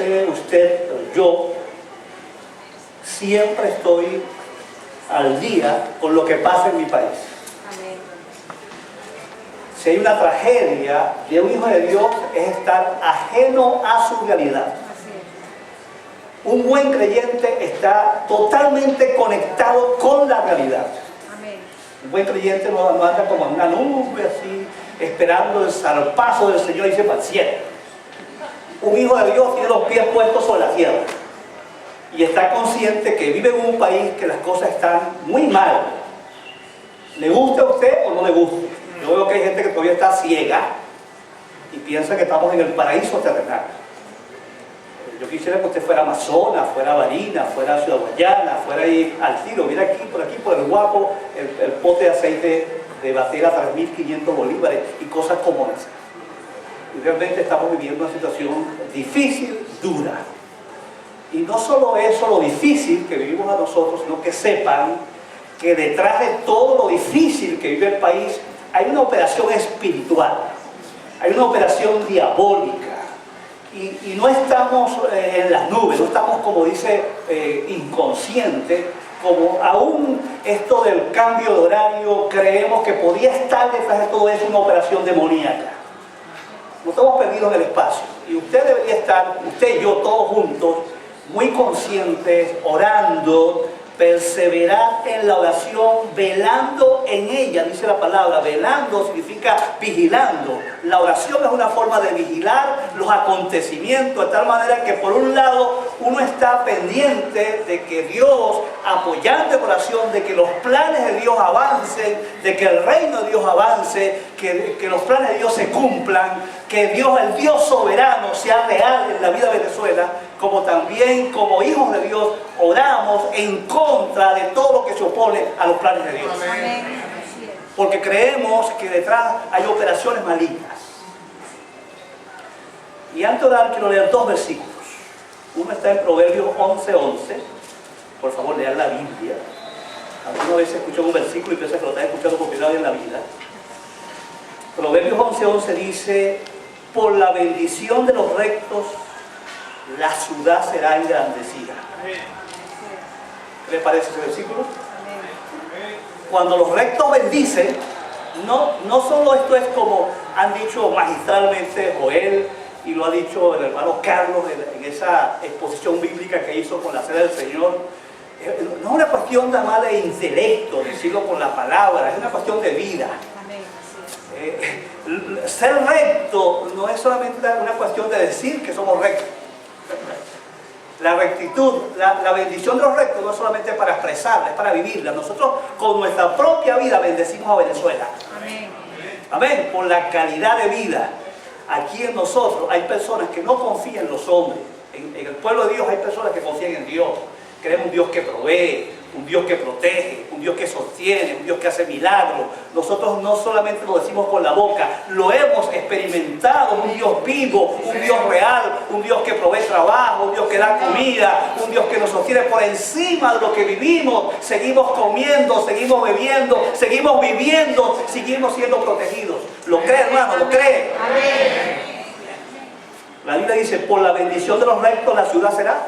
sé usted, pero yo siempre estoy al día con lo que pasa en mi país. Amén. Si hay una tragedia de un hijo de Dios, es estar ajeno a su realidad. Así es. Un buen creyente está totalmente conectado con la realidad. Amén. Un buen creyente no anda como en una nube así, esperando el zarpazo del Señor y se para el cielo. Un hijo de Dios tiene los pies puestos sobre la tierra y está consciente que vive en un país que las cosas están muy mal. ¿Le guste a usted o no le guste? Yo veo que hay gente que todavía está ciega y piensa que estamos en el paraíso terrenal. Yo quisiera que usted fuera Amazonas, fuera Barinas, fuera Ciudad Guayana, fuera ahí al tiro. Mira aquí, por el Guapo, el pote de aceite de Batera, 3.500 bolívares y cosas como esas. Y realmente estamos viviendo una situación difícil, dura. Y no solo eso, lo difícil que vivimos a nosotros, sino que sepan que detrás de todo lo difícil que vive el país hay una operación espiritual, hay una operación diabólica. Y no estamos en las nubes, no estamos, como dice, inconscientes, como aún esto del cambio de horario, creemos que podía estar detrás de todo eso una operación demoníaca. No estamos perdidos en el espacio. Y usted debería estar, usted y yo, todos juntos, muy conscientes, orando, perseverar en la oración, velando en ella, dice la palabra. Velando significa vigilando. La oración es una forma de vigilar los acontecimientos, de tal manera que por un lado uno está pendiente de que Dios, apoyando en oración, de que los planes de Dios avancen, de que el reino de Dios avance, que los planes de Dios se cumplan, que Dios, el Dios soberano, sea real en la vida de Venezuela, como también como hijos de Dios oramos en contra de todo lo que se opone a los planes de Dios. Amén. Porque creemos que detrás hay operaciones malignas. Y antes de orar quiero leer dos versículos. Uno está en Proverbios 11:11. Por favor, lean la Biblia. Algunas veces escuchan un versículo y piensan que lo están escuchando por primera vez en la vida. Proverbios 11:11 dice: por la bendición de los rectos la ciudad será engrandecida. ¿Qué le parece ese versículo? Cuando los rectos bendicen, no solo esto es como han dicho magistralmente Joel y lo ha dicho el hermano Carlos en esa exposición bíblica que hizo con la cena del Señor. No es una cuestión nada más de intelecto, decirlo con la palabra, es una cuestión de vida. Ser recto no es solamente una cuestión de decir que somos rectos. La rectitud, la bendición de los rectos no es solamente para expresarla, es para vivirla. Nosotros con nuestra propia vida bendecimos a Venezuela. Amén. Amén. Por la calidad de vida. Aquí en nosotros hay personas que no confían en los hombres. En el pueblo de Dios hay personas que confían en Dios. Queremos un Dios que provee, un Dios que protege, un Dios que sostiene, un Dios que hace milagros. Nosotros no solamente lo decimos con la boca, lo hemos experimentado. Un Dios vivo, un Dios real, un Dios que provee trabajo, un Dios que da comida, un Dios que nos sostiene por encima de lo que vivimos. Seguimos comiendo, seguimos bebiendo, seguimos viviendo, seguimos siendo protegidos. ¿Lo cree, hermano? ¿Lo cree? Amén. La Biblia dice: por la bendición de los rectos la ciudad será.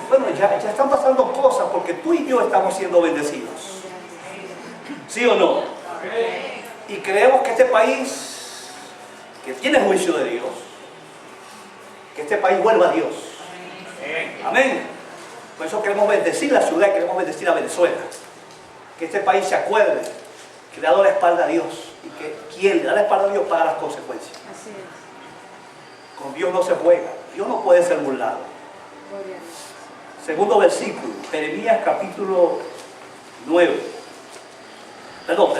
Bueno, ya están pasando cosas porque tú y yo estamos siendo bendecidos. ¿Sí o no? Y creemos que este país, que tiene juicio de Dios, que este país vuelva a Dios. Amén. Por eso queremos bendecir la ciudad y queremos bendecir a Venezuela. Que este país se acuerde que le ha dado la espalda a Dios y que quien le da la espalda a Dios paga las consecuencias. Así es. Con Dios no se juega. Dios no puede ser burlado. Gloria a Dios. Segundo versículo, Jeremías capítulo 9. Perdón,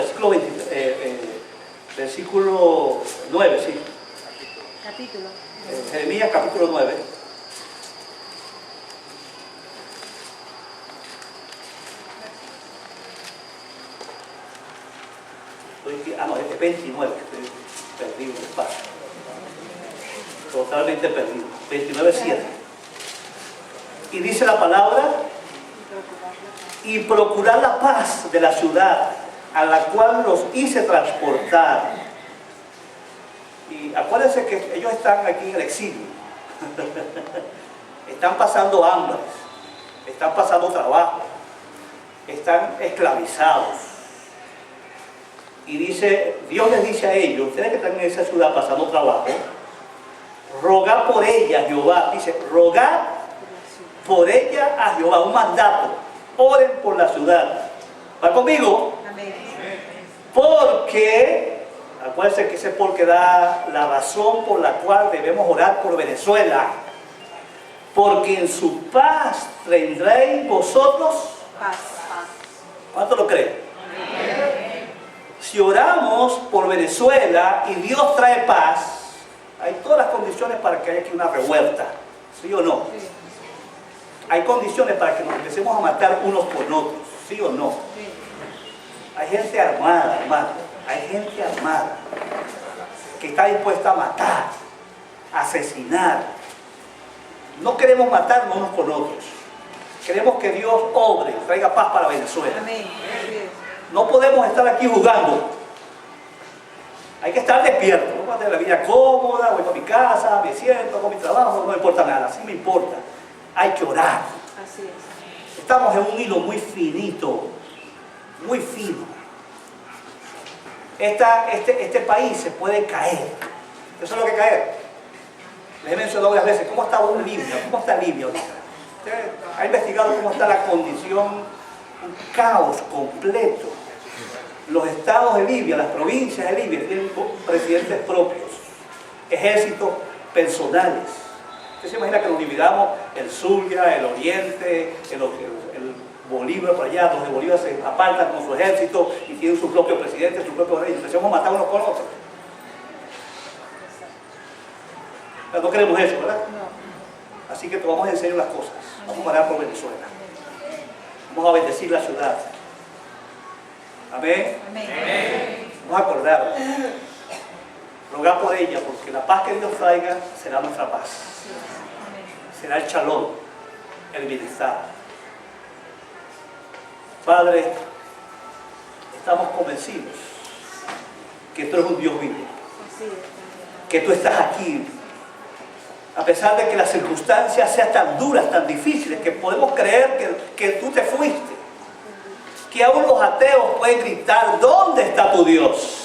versículo 9, sí. Capítulo. Jeremías capítulo 9. No, es 29, estoy perdido en el espacio. Totalmente perdido. 29:7. Y dice la palabra: y procurar la paz de la ciudad a la cual los hice transportar. Y acuérdense que ellos están aquí en el exilio. Están pasando hambre, están pasando trabajo, están esclavizados. Y dice, Dios les dice a ellos, ustedes que están en esa ciudad pasando trabajo, rogad por ella, Jehová. Dice, rogad por ella a Jehová, un mandato. Oren por la ciudad. ¿Va conmigo? Amén. Porque, acuérdense que ese porque da la razón por la cual debemos orar por Venezuela. Porque en su paz tendréis vosotros Paz. ¿Cuánto lo creen? Si oramos por Venezuela y Dios trae paz, hay todas las condiciones para que haya aquí una revuelta, ¿sí o no? Sí. Hay condiciones para que nos empecemos a matar unos por otros, ¿sí o no? Sí. Hay gente armada, hermano, hay gente armada que está dispuesta a matar, a asesinar. No queremos matarnos unos con otros. Queremos que Dios obre, traiga paz para Venezuela. Amén. Así es. No podemos estar aquí jugando. Hay que estar despierto. No puedo tener la vida cómoda, voy para mi casa, me siento, hago mi trabajo, no me importa nada. Sí me importa. Hay que orar. Así es. Estamos en un hilo muy finito, muy fino. Este país se puede caer. Eso es lo que caer. Les he mencionado varias veces, ¿cómo está Libia? ¿Cómo está Libia ahorita? Usted ha investigado cómo está la condición, un caos completo. Los estados de Libia, las provincias de Libia tienen presidentes propios, ejércitos personales. Usted se imagina que nos dividamos el Zulia, el Oriente, el Bolívar por allá, donde Bolívar se aparta con su ejército y tiene su propio presidente, su propio rey, y empezamos a matar unos con otros. Pero no queremos eso, ¿verdad? No. Así que tomamos en serio las cosas. Vamos a orar por Venezuela. Vamos a bendecir la ciudad. Amén. Amén. Vamos a acordarnos. Rogar por ella, porque la paz que Dios traiga será nuestra paz. Amén. Será el shalom, el bienestar. Padre, estamos convencidos que tú eres un Dios vivo, Así es. que tú estás aquí. A pesar de que las circunstancias sean tan duras, tan difíciles, que podemos creer que tú te fuiste. Que aún los ateos pueden gritar, ¿dónde está tu Dios?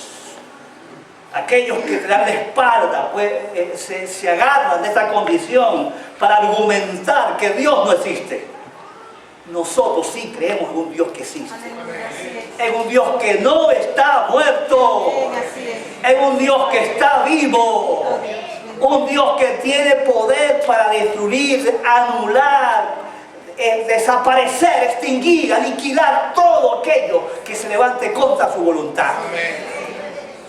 Aquellos que te dan la espalda pues, se agarran de esta condición para argumentar que Dios no existe. Nosotros sí creemos en un Dios que existe. Así es. En un Dios que no está muerto. Así es. En un Dios que está vivo. Un Dios que tiene poder para destruir, anular, desaparecer, extinguir, aniquilar todo aquello que se levante contra su voluntad. Amén.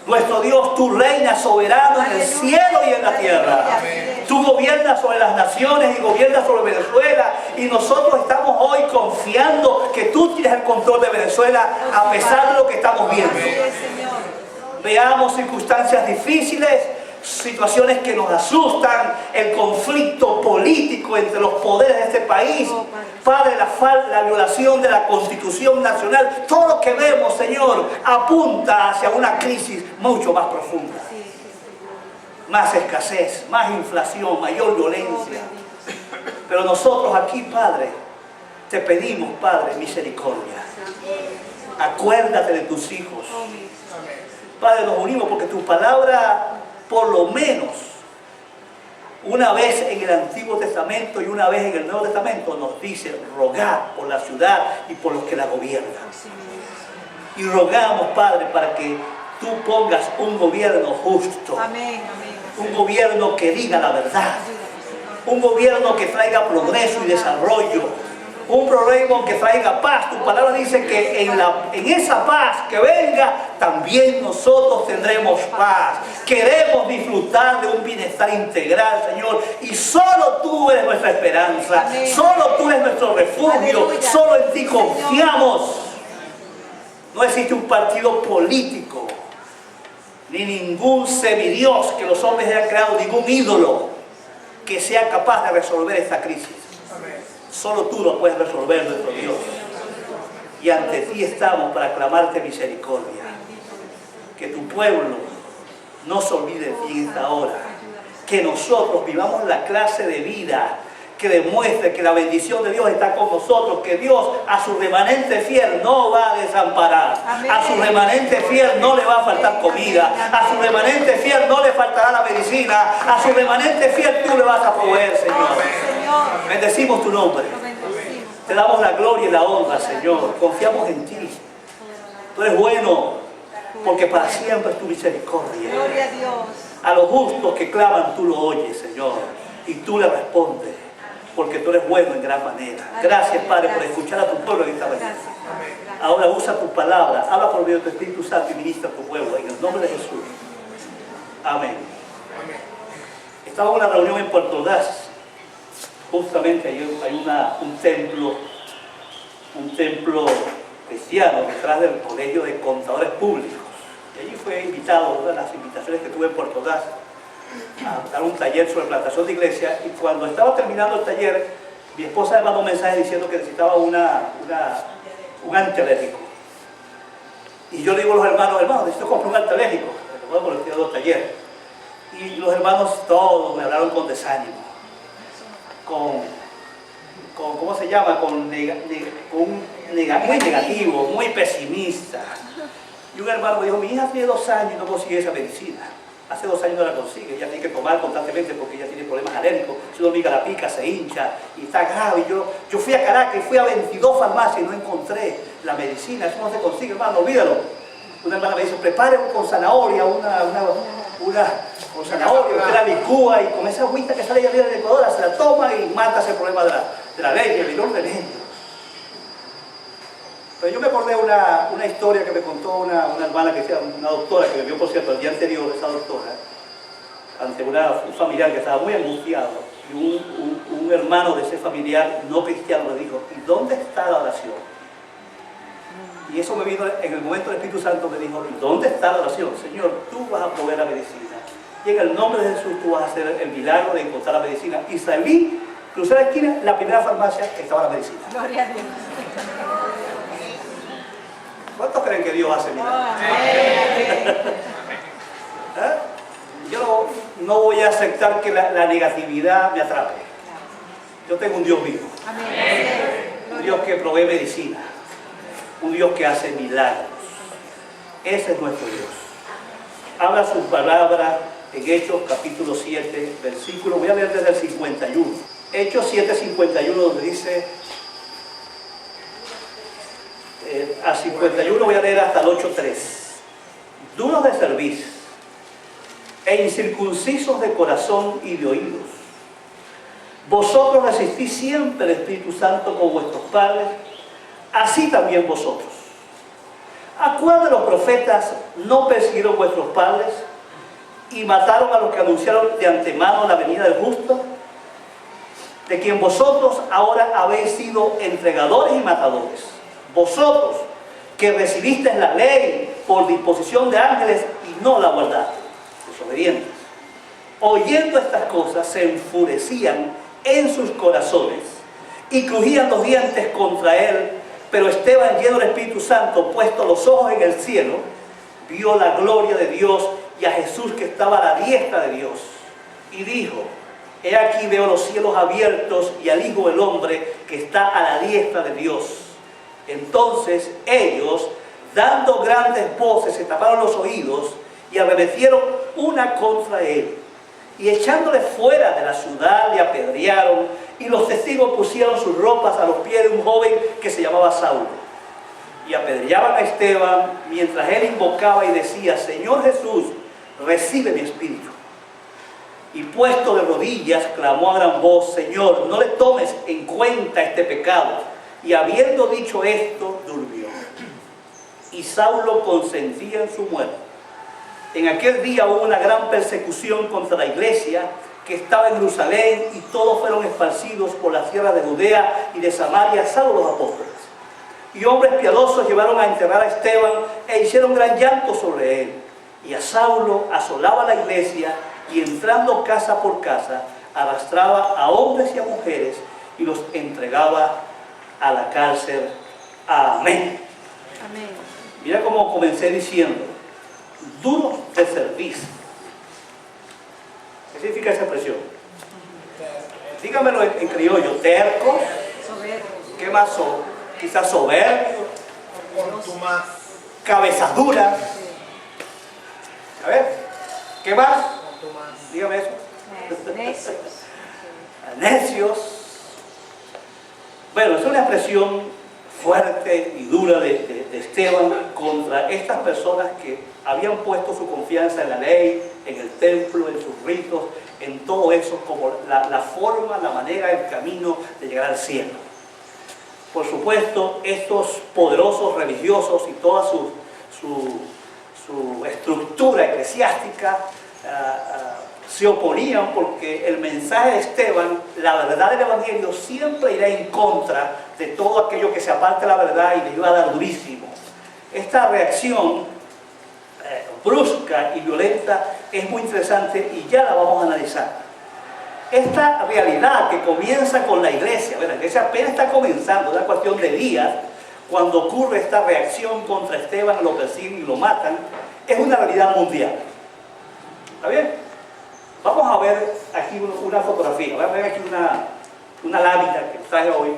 Nuestro Dios, tú reinas soberano en el cielo y en la tierra. Tú gobiernas sobre las naciones y gobiernas sobre Venezuela. Y nosotros estamos hoy confiando que tú tienes el control de Venezuela a pesar de lo que estamos viendo. Así es, Señor. Veamos circunstancias difíciles, situaciones que nos asustan, el conflicto político entre los poderes de este país, Padre, la violación de la Constitución Nacional, todo lo que vemos, Señor, apunta hacia una crisis mucho más profunda. Más escasez, más inflación, mayor violencia. Pero nosotros aquí, Padre, te pedimos, Padre, misericordia. Acuérdate de tus hijos. Padre, nos unimos porque tu palabra, por lo menos, una vez en el Antiguo Testamento y una vez en el Nuevo Testamento, nos dice rogar por la ciudad y por los que la gobiernan. Y rogamos, Padre, para que tú pongas un gobierno justo. Amén. Un gobierno que diga la verdad. Un gobierno que traiga progreso y desarrollo. Un gobierno que traiga paz. Tu palabra dice que en esa paz que venga, también nosotros tendremos paz. Queremos disfrutar de un bienestar integral, Señor. Y solo tú eres nuestra esperanza. Amén. Solo tú eres nuestro refugio. Aleluya. Solo en ti confiamos. No existe un partido político, ni ningún semidios que los hombres hayan creado, ningún ídolo que sea capaz de resolver esta crisis. Solo tú lo puedes resolver, nuestro Dios. Y ante ti estamos para clamarte misericordia. Que tu pueblo no se olvide de ti en esta hora. que nosotros vivamos la clase de vida que demuestre que la bendición de Dios está con nosotros, que Dios a su remanente fiel no va a desamparar. Amén. A su remanente fiel no le va a faltar comida. A su remanente fiel no le faltará la medicina. A su remanente fiel tú le vas a proveer, Señor. Señor. Bendecimos tu nombre. Lo bendecimos. Te damos la gloria y la honra, Señor. Confiamos en ti. Tú eres bueno, porque para siempre es tu misericordia. Gloria a Dios. A los justos que claman, tú lo oyes, Señor. Y tú le respondes, porque tú eres bueno en gran manera. Gracias, Padre, por escuchar a tu pueblo en esta mañana. Gracias, Padre. Gracias. Ahora usa tu palabra, habla por medio de tu Espíritu Santo y ministra a tu pueblo. En el nombre de Jesús. Amén. Estaba en una reunión en Puerto Ordaz. Justamente hay un templo cristiano detrás del Colegio de Contadores Públicos. Y allí fue invitado, una de las invitaciones que tuve en Puerto Ordaz, a dar un taller sobre plantación de iglesia. Y cuando estaba terminando el taller, mi esposa me mandó un mensaje diciendo que necesitaba un antialérgico. Y yo le digo a los hermanos, necesito comprar un antialérgico, me lo voy a poner en los talleres. Y los hermanos todos me hablaron con desánimo, ¿cómo se llama? Muy negativo, muy pesimista. Y un hermano me dijo, mi hija tiene 2 años y no consigue esa medicina. Hace 2 años no la consigue, ella tiene que tomar constantemente porque ella tiene problemas alérgicos. Si una amiga la pica, se hincha y está grave. Yo fui a Caracas y fui a 22 farmacias y no encontré la medicina, eso no se consigue, hermano, olvídalo. Una hermana me dice, prepare con zanahoria, con zanahoria, usted la licúa y con esa agüita que sale arriba de la licuadora se la toma y mata ese problema de la alergia, el dolor de nervios. Pero yo me acordé una historia que me contó una hermana, una doctora que me vio, por cierto, el día anterior, esa doctora, ante un familiar que estaba muy angustiado, y un hermano de ese familiar no cristiano le dijo, ¿y dónde está la oración? Y eso me vino en el momento del Espíritu Santo, me dijo, ¿y dónde está la oración? Señor, tú vas a proveer la medicina. Y en el nombre de Jesús tú vas a hacer el milagro de encontrar la medicina. Y salí, crucé la esquina, la primera farmacia que estaba la medicina. Gloria a Dios. ¿Cuántos creen que Dios hace milagros? Amén. Yo no voy a aceptar que la negatividad me atrape. Yo tengo un Dios vivo. Amén. Un Dios que provee medicina. Un Dios que hace milagros. Ese es nuestro Dios. Habla sus palabras en Hechos capítulo 7, versículo, voy a leer desde el 51. Hechos 7, 51, donde dice, a 51 voy a leer hasta el 8:3. Duros de cerviz e incircuncisos de corazón y de oídos, vosotros resistís siempre el Espíritu Santo con vuestros padres, así también vosotros. ¿A cuál de los profetas no persiguieron vuestros padres y mataron a los que anunciaron de antemano la venida del justo? De quien vosotros ahora habéis sido entregadores y matadores. Vosotros que recibisteis la ley por disposición de ángeles y no la guardaste, desobedientes. Oyendo estas cosas se enfurecían en sus corazones y crujían los dientes contra él. Pero Esteban, lleno del Espíritu Santo, puesto los ojos en el cielo, vio la gloria de Dios y a Jesús que estaba a la diestra de Dios. Y dijo, he aquí veo los cielos abiertos y al Hijo del Hombre que está a la diestra de Dios. Entonces ellos, dando grandes voces, se taparon los oídos y arremetieron una contra él. Y echándole fuera de la ciudad le apedrearon, y los testigos pusieron sus ropas a los pies de un joven que se llamaba Saulo. Y apedreaban a Esteban mientras él invocaba y decía, Señor Jesús, recibe mi espíritu. Y puesto de rodillas, clamó a gran voz, Señor, no le tomes en cuenta este pecado. Y habiendo dicho esto, durmió. Y Saulo consentía en su muerte. En aquel día hubo una gran persecución contra la iglesia que estaba en Jerusalén, y todos fueron esparcidos por las tierras de Judea y de Samaria, salvo los apóstoles. Y hombres piadosos llevaron a enterrar a Esteban e hicieron gran llanto sobre él. Y a Saulo asolaba la iglesia y entrando casa por casa arrastraba a hombres y a mujeres y los entregaba a la cárcel. Amén. Amén. Mira cómo comencé diciendo, duros de cerviz. ¿Qué significa esa expresión? Dígamelo en criollo. Tercos. Soberbio. ¿Qué más son? Quizás soberbios. Contumaz. Cabezas duras. A ver, ¿qué más? Contumaz. Dígame eso. Necios. Necios. Bueno, es una expresión fuerte y dura de Esteban contra estas personas que habían puesto su confianza en la ley, en el templo, en sus ritos, en todo eso como la forma, la manera, el camino de llegar al cielo. Por supuesto, estos poderosos religiosos y toda su estructura eclesiástica se oponían porque el mensaje de Esteban, la verdad del Evangelio, siempre irá en contra de todo aquello que se aparte de la verdad y le iba a dar durísimo. Esta reacción brusca y violenta es muy interesante y ya la vamos a analizar. Esta realidad que comienza con la iglesia apenas está comenzando, es una cuestión de días, cuando ocurre esta reacción contra Esteban, lo persiguen y lo matan, es una realidad mundial. ¿Está bien? Vamos a ver aquí una fotografía, voy a ver aquí una lámina que traje hoy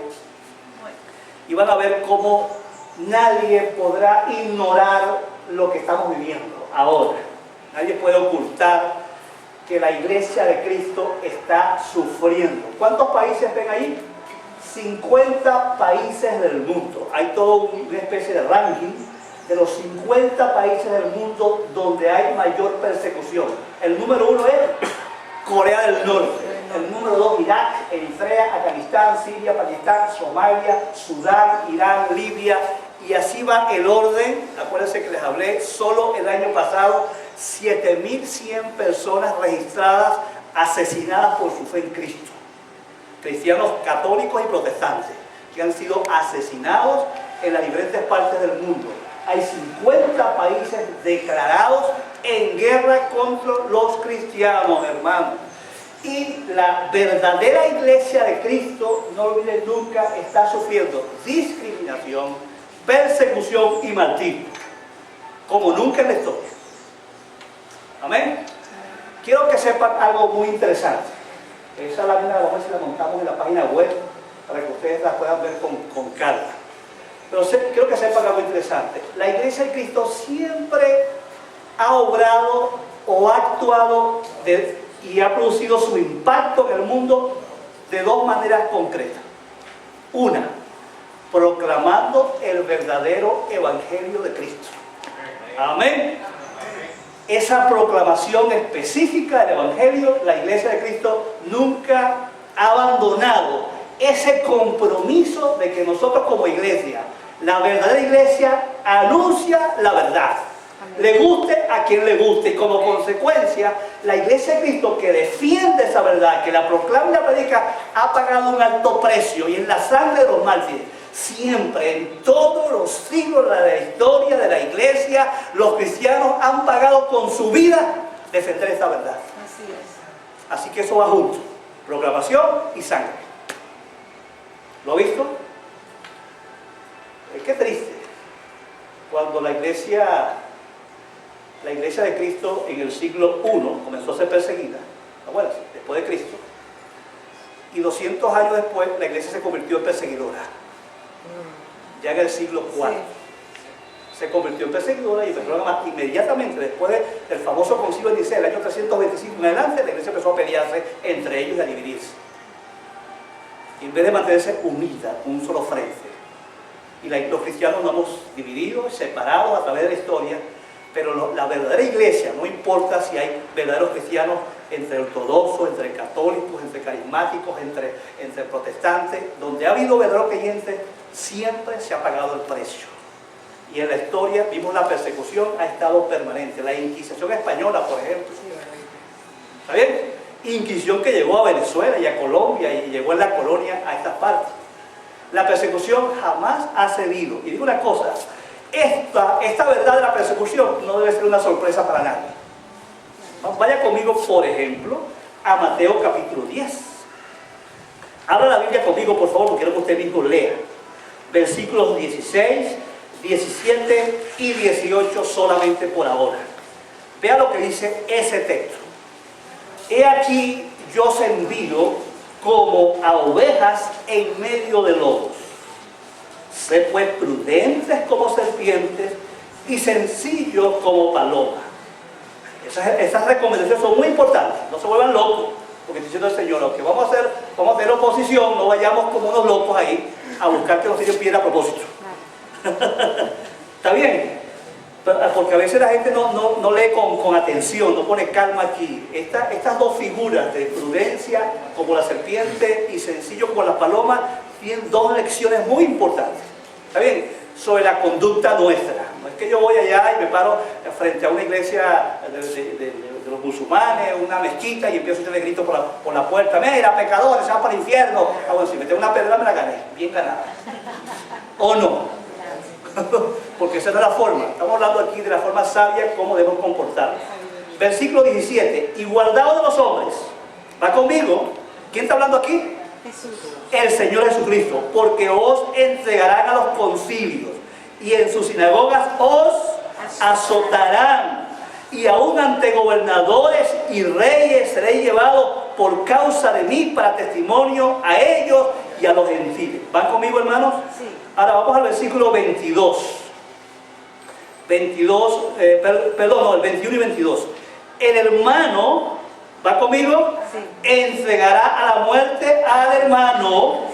y van a ver cómo nadie podrá ignorar lo que estamos viviendo ahora. Nadie puede ocultar que la iglesia de Cristo está sufriendo. ¿Cuántos países ven ahí? 50 países del mundo. Hay toda una especie de ranking de los 50 países del mundo donde hay mayor persecución. El número 1 es Corea del Norte. El número 2, Irak, Eritrea, Afganistán, Siria, Pakistán, Somalia, Sudán, Irán, Libia. Y así va el orden. Acuérdense que les hablé, solo el año pasado 7.100 personas registradas asesinadas por su fe en Cristo. Cristianos católicos y protestantes que han sido asesinados en las diferentes partes del mundo. Hay 50 países declarados en guerra contra los cristianos, hermanos. Y la verdadera iglesia de Cristo, no olviden nunca, está sufriendo discriminación, persecución y martirio, como nunca en la historia. Amén. Quiero que sepan algo muy interesante. Esa lámina vamos a ver si la montamos en la página web para que ustedes la puedan ver con calma. Pero quiero que sepan algo interesante. La iglesia de Cristo siempre ha obrado o ha actuado y ha producido su impacto en el mundo de dos maneras concretas. Una, proclamando el verdadero evangelio de Cristo. Amén. Esa proclamación específica del evangelio, la iglesia de Cristo nunca ha abandonado ese compromiso de que nosotros como iglesia, la verdadera iglesia, anuncia la verdad. Le guste a quien le guste, y como consecuencia la iglesia de Cristo que defiende esa verdad, que la proclama y la predica, ha pagado un alto precio, y en la sangre de los mártires siempre, en todos los siglos de la historia de la iglesia, los cristianos han pagado con su vida defender esta verdad. Así es. Así que eso va junto, proclamación y sangre. ¿Lo ha visto? Qué triste cuando la iglesia de Cristo en el siglo I comenzó a ser perseguida, bueno, después de Cristo, y 200 años después la iglesia se convirtió en perseguidora. Ya en el siglo IV se convirtió en perseguidora y inmediatamente después del famoso concilio de Nicea, el año 325 en adelante, la iglesia empezó a pelearse entre ellos y a dividirse. Y en vez de mantenerse unida, un solo frente. Y los cristianos nos hemos dividido, separados a través de la historia, pero la verdadera iglesia, no importa si hay verdaderos cristianos entre ortodoxos, entre católicos, entre carismáticos, entre protestantes, donde ha habido verdaderos creyentes, siempre se ha pagado el precio. Y en la historia vimos la persecución ha estado permanente. La Inquisición española, por ejemplo. ¿Está bien? Inquisición que llegó a Venezuela y a Colombia y llegó en la colonia a estas partes. La persecución jamás ha cedido. Y digo una cosa, esta verdad de la persecución no debe ser una sorpresa para nadie. Vaya conmigo, por ejemplo, a Mateo capítulo 10. Abra la Biblia conmigo, por favor, porque quiero que usted mismo lea. Versículos 16, 17 y 18 solamente por ahora. Vea lo que dice ese texto. he aquí yo os envío como a ovejas en medio de lobos. Sé pues prudentes como serpientes y sencillos como palomas. Esas recomendaciones son muy importantes. No se vuelvan locos, porque dice el Señor, aunque vamos a hacer oposición, no vayamos como unos locos ahí a buscar que los niños pierdan a propósito. ¿Está bien? Porque a veces la gente no lee con atención, no pone calma aquí. Estas dos figuras de prudencia como la serpiente y sencillo como la paloma tienen dos lecciones muy importantes. ¿Está bien? Sobre la conducta nuestra. No es que yo voy allá y me paro frente a una iglesia de los musulmanes, una mezquita, y empiezo a echarle gritos por la puerta: mira, pecadores, se van para el infierno. Ah, bueno, si me tengo una pedra me la gané, bien ganada. ¿O no? Porque esa no es la forma. Estamos hablando aquí de la forma sabia, cómo debemos comportarnos. Versículo 17: y guardaos de los hombres. ¿Va conmigo? ¿Quién está hablando aquí? Jesús. El Señor Jesucristo, porque os entregarán a los concilios y en sus sinagogas os azotarán, y aún ante gobernadores y reyes seréis llevados por causa de mí para testimonio a ellos y a los gentiles. ¿Van conmigo, hermanos? Sí. Ahora vamos al versículo 22. El 21 y 22. El hermano, ¿va conmigo? Sí. Entregará a la muerte al hermano,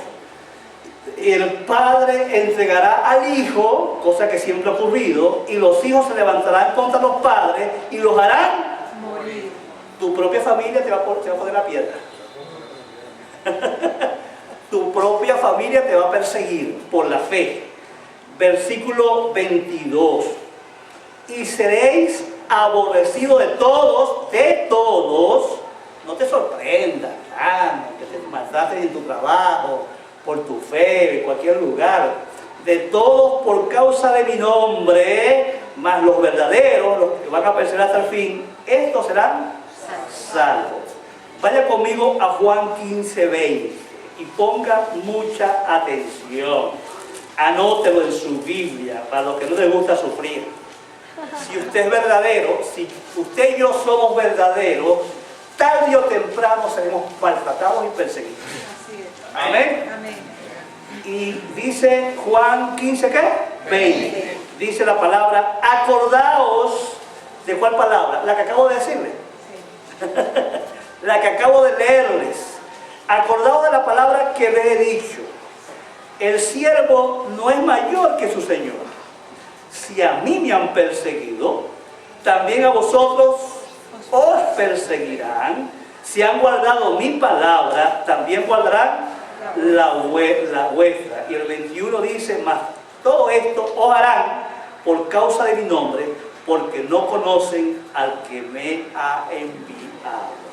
y el padre entregará al hijo, cosa que siempre ha ocurrido, y los hijos se levantarán contra los padres y los harán Morir. Tu propia familia te va a poner la piedra. Tu propia familia te va a perseguir por la fe. Versículo 22. Y seréis aborrecidos de todos. No te sorprendas, que te maltraten en tu trabajo, por tu fe, en cualquier lugar. De todos por causa de mi nombre, mas los verdaderos, los que van a perseverar hasta el fin, estos serán salvos. Vaya conmigo a Juan 15:20 y ponga mucha atención. Anótelo en su Biblia para los que no les gusta sufrir. Si usted es verdadero, si usted y yo somos verdaderos, tarde o temprano seremos maltratados y perseguidos. Así es. Amén. Amén. Y dice Juan 15, ¿qué? 20. Dice la palabra: acordaos. ¿De cuál palabra? La que acabo de decirle. Sí. La que acabo de leerles. Acordaos de la palabra que les he dicho. El siervo no es mayor que su Señor. Si a mí me han perseguido, también a vosotros os perseguirán. Si han guardado mi palabra, también guardarán la vuestra. Y el 21 dice: mas todo esto os harán por causa de mi nombre, porque no conocen al que me ha enviado.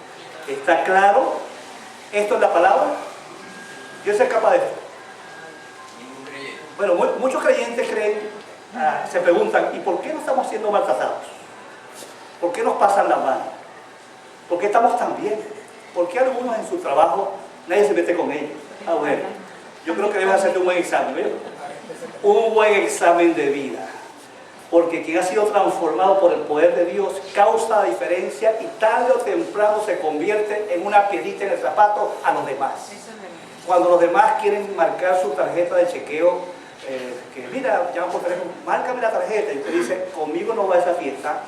¿Está claro? ¿Esto es la palabra? ¿Yo soy capaz de esto? Bueno, muchos creyentes se preguntan: ¿y por qué no estamos siendo maltratados? ¿Por qué nos pasan la mano? ¿Por qué estamos tan bien? ¿Por qué algunos en su trabajo nadie se mete con ellos? Ah, bueno, yo creo que debes hacerte un buen examen, ¿verdad? Un buen examen de vida. Porque quien ha sido transformado por el poder de Dios causa la diferencia y tarde o temprano se convierte en una piedrita en el zapato a los demás. Eso es verdad. Cuando los demás quieren marcar su tarjeta de chequeo, que mira, llaman por teléfono, márcame la tarjeta, y usted dice: conmigo no va a esa fiesta.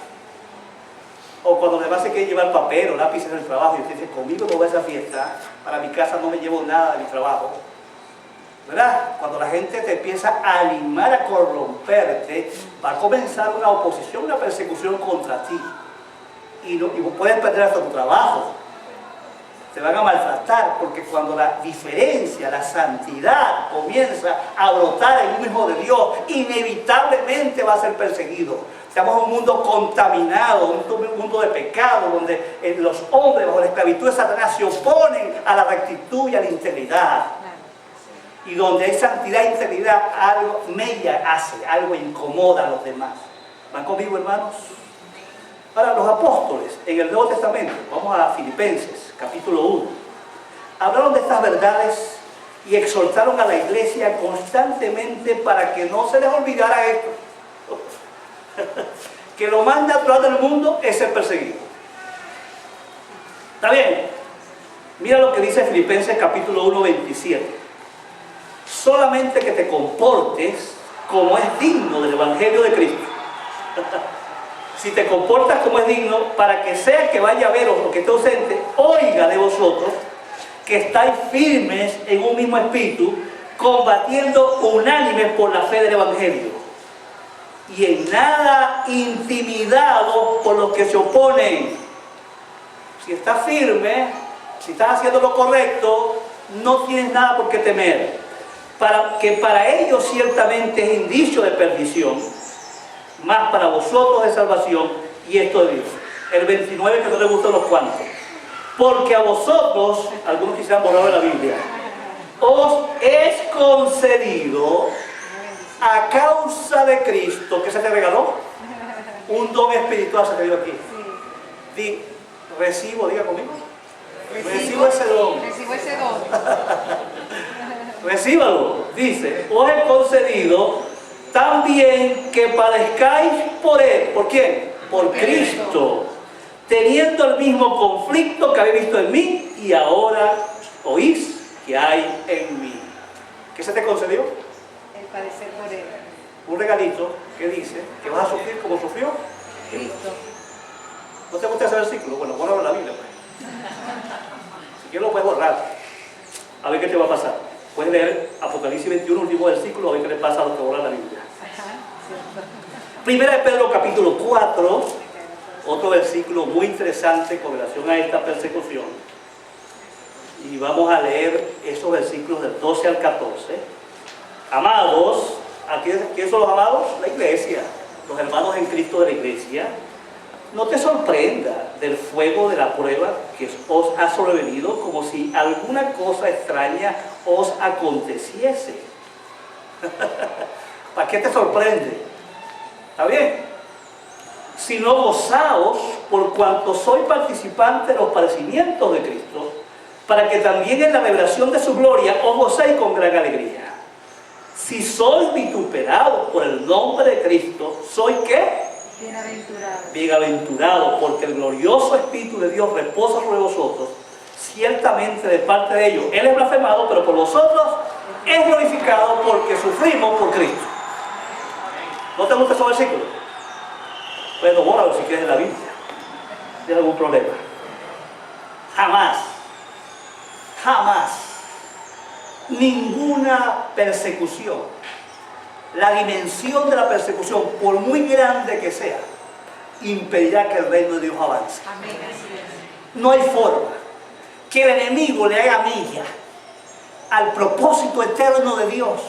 O cuando los demás se quieren llevar papel o lápices en el trabajo, y usted dice: conmigo no va a esa fiesta, para mi casa no me llevo nada de mi trabajo. ¿Verdad? Cuando la gente te empieza a animar a corromperte, va a comenzar una oposición, una persecución contra ti. Y puedes perder hasta tu trabajo. Te van a maltratar, porque cuando la diferencia, la santidad comienza a brotar en un hijo de Dios, inevitablemente va a ser perseguido. Estamos en un mundo contaminado, un mundo de pecado, donde los hombres bajo la esclavitud de Satanás se oponen a la rectitud y a la integridad. Y donde hay santidad e integridad, algo mella hace, algo incomoda a los demás. ¿Van conmigo, hermanos? Ahora, los apóstoles en el Nuevo Testamento, vamos a Filipenses, capítulo 1, hablaron de estas verdades y exhortaron a la iglesia constantemente para que no se les olvidara esto. Que lo más natural del mundo es ser perseguido. ¿Está bien? Mira lo que dice Filipenses capítulo 1, 27. Solamente que te comportes como es digno del Evangelio de Cristo. Si te comportas como es digno, para que sea que vaya a veros o que esté ausente, oiga de vosotros que estáis firmes en un mismo espíritu, combatiendo unánimes por la fe del Evangelio, y en nada intimidados por los que se oponen. Si estás firme, si estás haciendo lo correcto, no tienes nada por qué temer. Para ellos ciertamente es indicio de perdición, más para vosotros de salvación, y esto de Dios. El 29, que no le gustan los cuantos. Porque a vosotros, algunos quisieran borrar de la Biblia, os es concedido a causa de Cristo. ¿Qué se te regaló? Un don espiritual se te dio aquí. Di, recibo, diga conmigo. Recibo ese don. Recibo ese don. Recíbalo. Dice, os es concedido también que padezcáis por Él. ¿Por quién? Por Cristo. Teniendo el mismo conflicto que habéis visto en mí y ahora oís que hay en mí. ¿Qué se te concedió? El padecer por Él. Un regalito que dice que vas a sufrir como sufrió Cristo. ¿No te gusta ese versículo? Bueno, bórralo en la Biblia, pues. Si quieres lo puedes borrar. A ver qué te va a pasar. Puedes leer Apocalipsis 21, último versículo, a ver qué le pasa a los que borran la Biblia. Primera de Pedro, capítulo 4. Otro versículo muy interesante con relación a esta persecución. Y vamos a leer esos versículos del 12 al 14. Amados, ¿quiénes son los amados? La iglesia, los hermanos en Cristo de la iglesia. No te sorprenda del fuego de la prueba que os ha sobrevenido, como si alguna cosa extraña os aconteciese. ¿Para qué te sorprende? ¿Está bien? Sino gozaos por cuanto soy participante de los padecimientos de Cristo, para que también en la revelación de su gloria os gocéis con gran alegría. Si sois vituperados por el nombre de Cristo, ¿soy qué? Bienaventurados. Bienaventurados, porque el glorioso Espíritu de Dios reposa sobre vosotros, ciertamente de parte de ellos. Él es blasfemado, pero por vosotros es glorificado, porque sufrimos por Cristo. ¿No te gusta ese versículo? Bueno, bórralo si quieres en la Biblia. ¿Tienes algún problema? Jamás, ninguna persecución, la dimensión de la persecución, por muy grande que sea, impedirá que el reino de Dios avance. Amén. Así es. No hay forma que el enemigo le haga mella al propósito eterno de Dios,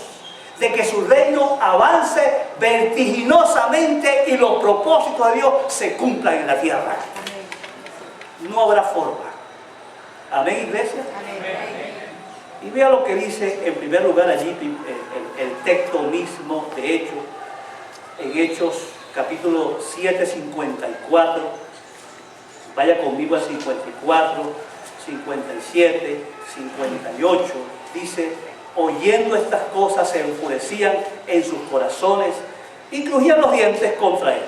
de que su reino avance vertiginosamente y los propósitos de Dios se cumplan en la tierra. Amén. No habrá forma. Amén, iglesia. Amén. Y vea lo que dice en primer lugar allí el texto mismo de Hechos, en Hechos capítulo 7, 54. Vaya conmigo al 54, 57, 58. Dice: oyendo estas cosas se enfurecían en sus corazones y crujían los dientes contra él.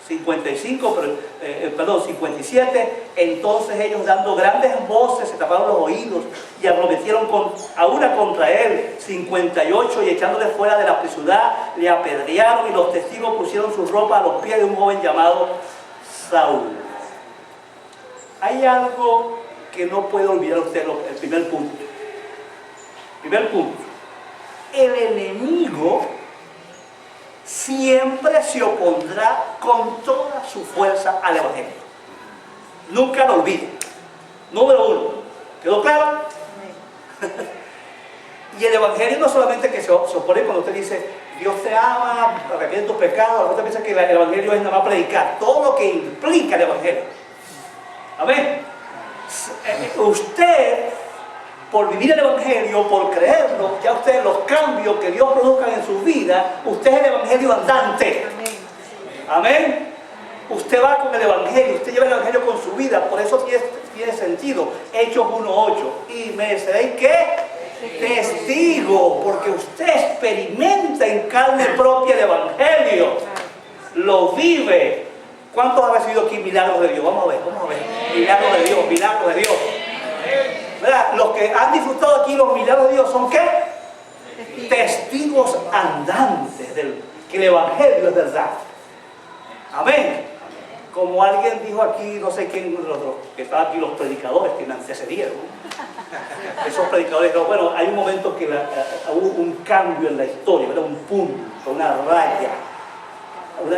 57, entonces ellos dando grandes voces se taparon los oídos y arremetieron a una contra él. 58, y echándole fuera de la ciudad le apedrearon, y los testigos pusieron su ropa a los pies de un joven llamado Saulo. Hay algo que no puede olvidar usted, el primer punto. Primer punto, el enemigo siempre se opondrá con toda su fuerza al Evangelio. Nunca lo olvide. Número uno, ¿quedó claro? Y el Evangelio no solamente que se opone cuando usted dice Dios te ama, arrepiente tus pecados. Usted piensa que el Evangelio es nada más predicar, todo lo que implica el Evangelio. Amén. Usted, por vivir el Evangelio, por creerlo, ya usted, los cambios que Dios produzca en su vida, usted es el Evangelio andante. Amén. Usted va con el Evangelio, usted lleva el Evangelio con su vida, por eso tiene sentido. Hechos 1:8. Y me seréis ¿qué? Testigo, porque usted experimenta en carne propia el Evangelio, lo vive, ¿Cuántos han recibido aquí milagros de Dios? Vamos a ver, milagros de Dios, milagros de Dios. ¿Verdad? Los que han disfrutado aquí los milagros de Dios son ¿qué? Testigos andantes del que el Evangelio es verdad. Amén. Como alguien dijo aquí, no sé quién, que estaban aquí los predicadores que me antecedieron. Esos predicadores, bueno, hay un momento que hubo un cambio en la historia, ¿verdad? Un punto, una raya.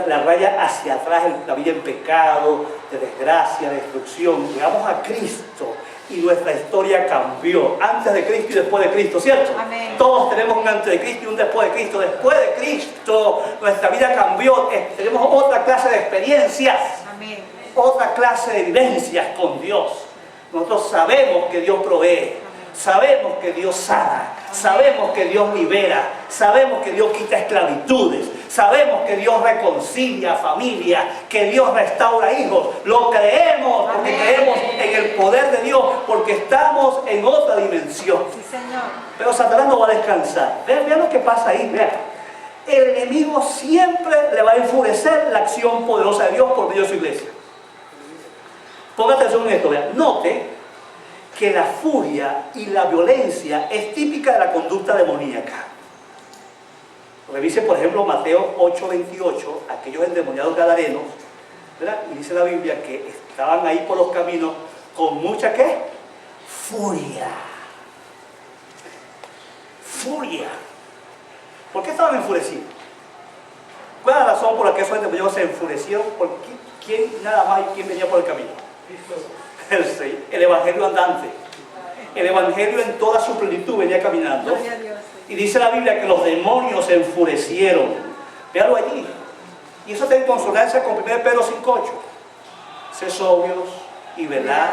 La raya hacia atrás, la vida en pecado, de desgracia, de destrucción. Llegamos a Cristo y nuestra historia cambió. Antes de Cristo y después de Cristo, ¿cierto? Amén. Todos tenemos un antes de Cristo y un después de Cristo. Después de Cristo, nuestra vida cambió. Tenemos otra clase de experiencias. Amén. Otra clase de vivencias con Dios. Nosotros sabemos que Dios provee. Sabemos que Dios sana. Sabemos que Dios libera. Sabemos que Dios quita esclavitudes. Sabemos que Dios reconcilia familia, que Dios restaura hijos. Lo creemos porque creemos en el poder de Dios, porque estamos en otra dimensión. Sí, Señor. Pero Satanás no va a descansar. Vean lo que pasa ahí, vean. El enemigo siempre le va a enfurecer la acción poderosa de Dios por medio de su iglesia. Ponga atención en esto, vean. Note que la furia y la violencia es típica de la conducta demoníaca. Revise, por ejemplo, Mateo 8:28, aquellos endemoniados gadarenos, ¿verdad? Y dice la Biblia que estaban ahí por los caminos con mucha, ¿qué? Furia. Furia. ¿Por qué estaban enfurecidos? ¿Cuál es la razón por la que esos endemoniados se enfurecieron? ¿Por quién nada más y quién venía por el camino? El Evangelio andante. El Evangelio en toda su plenitud venía caminando. Gloria a Dios. Y dice la Biblia que los demonios se enfurecieron. Véalo allí. Y eso está en consonancia con 1 Pedro 5:8. Sed sobrios y velad,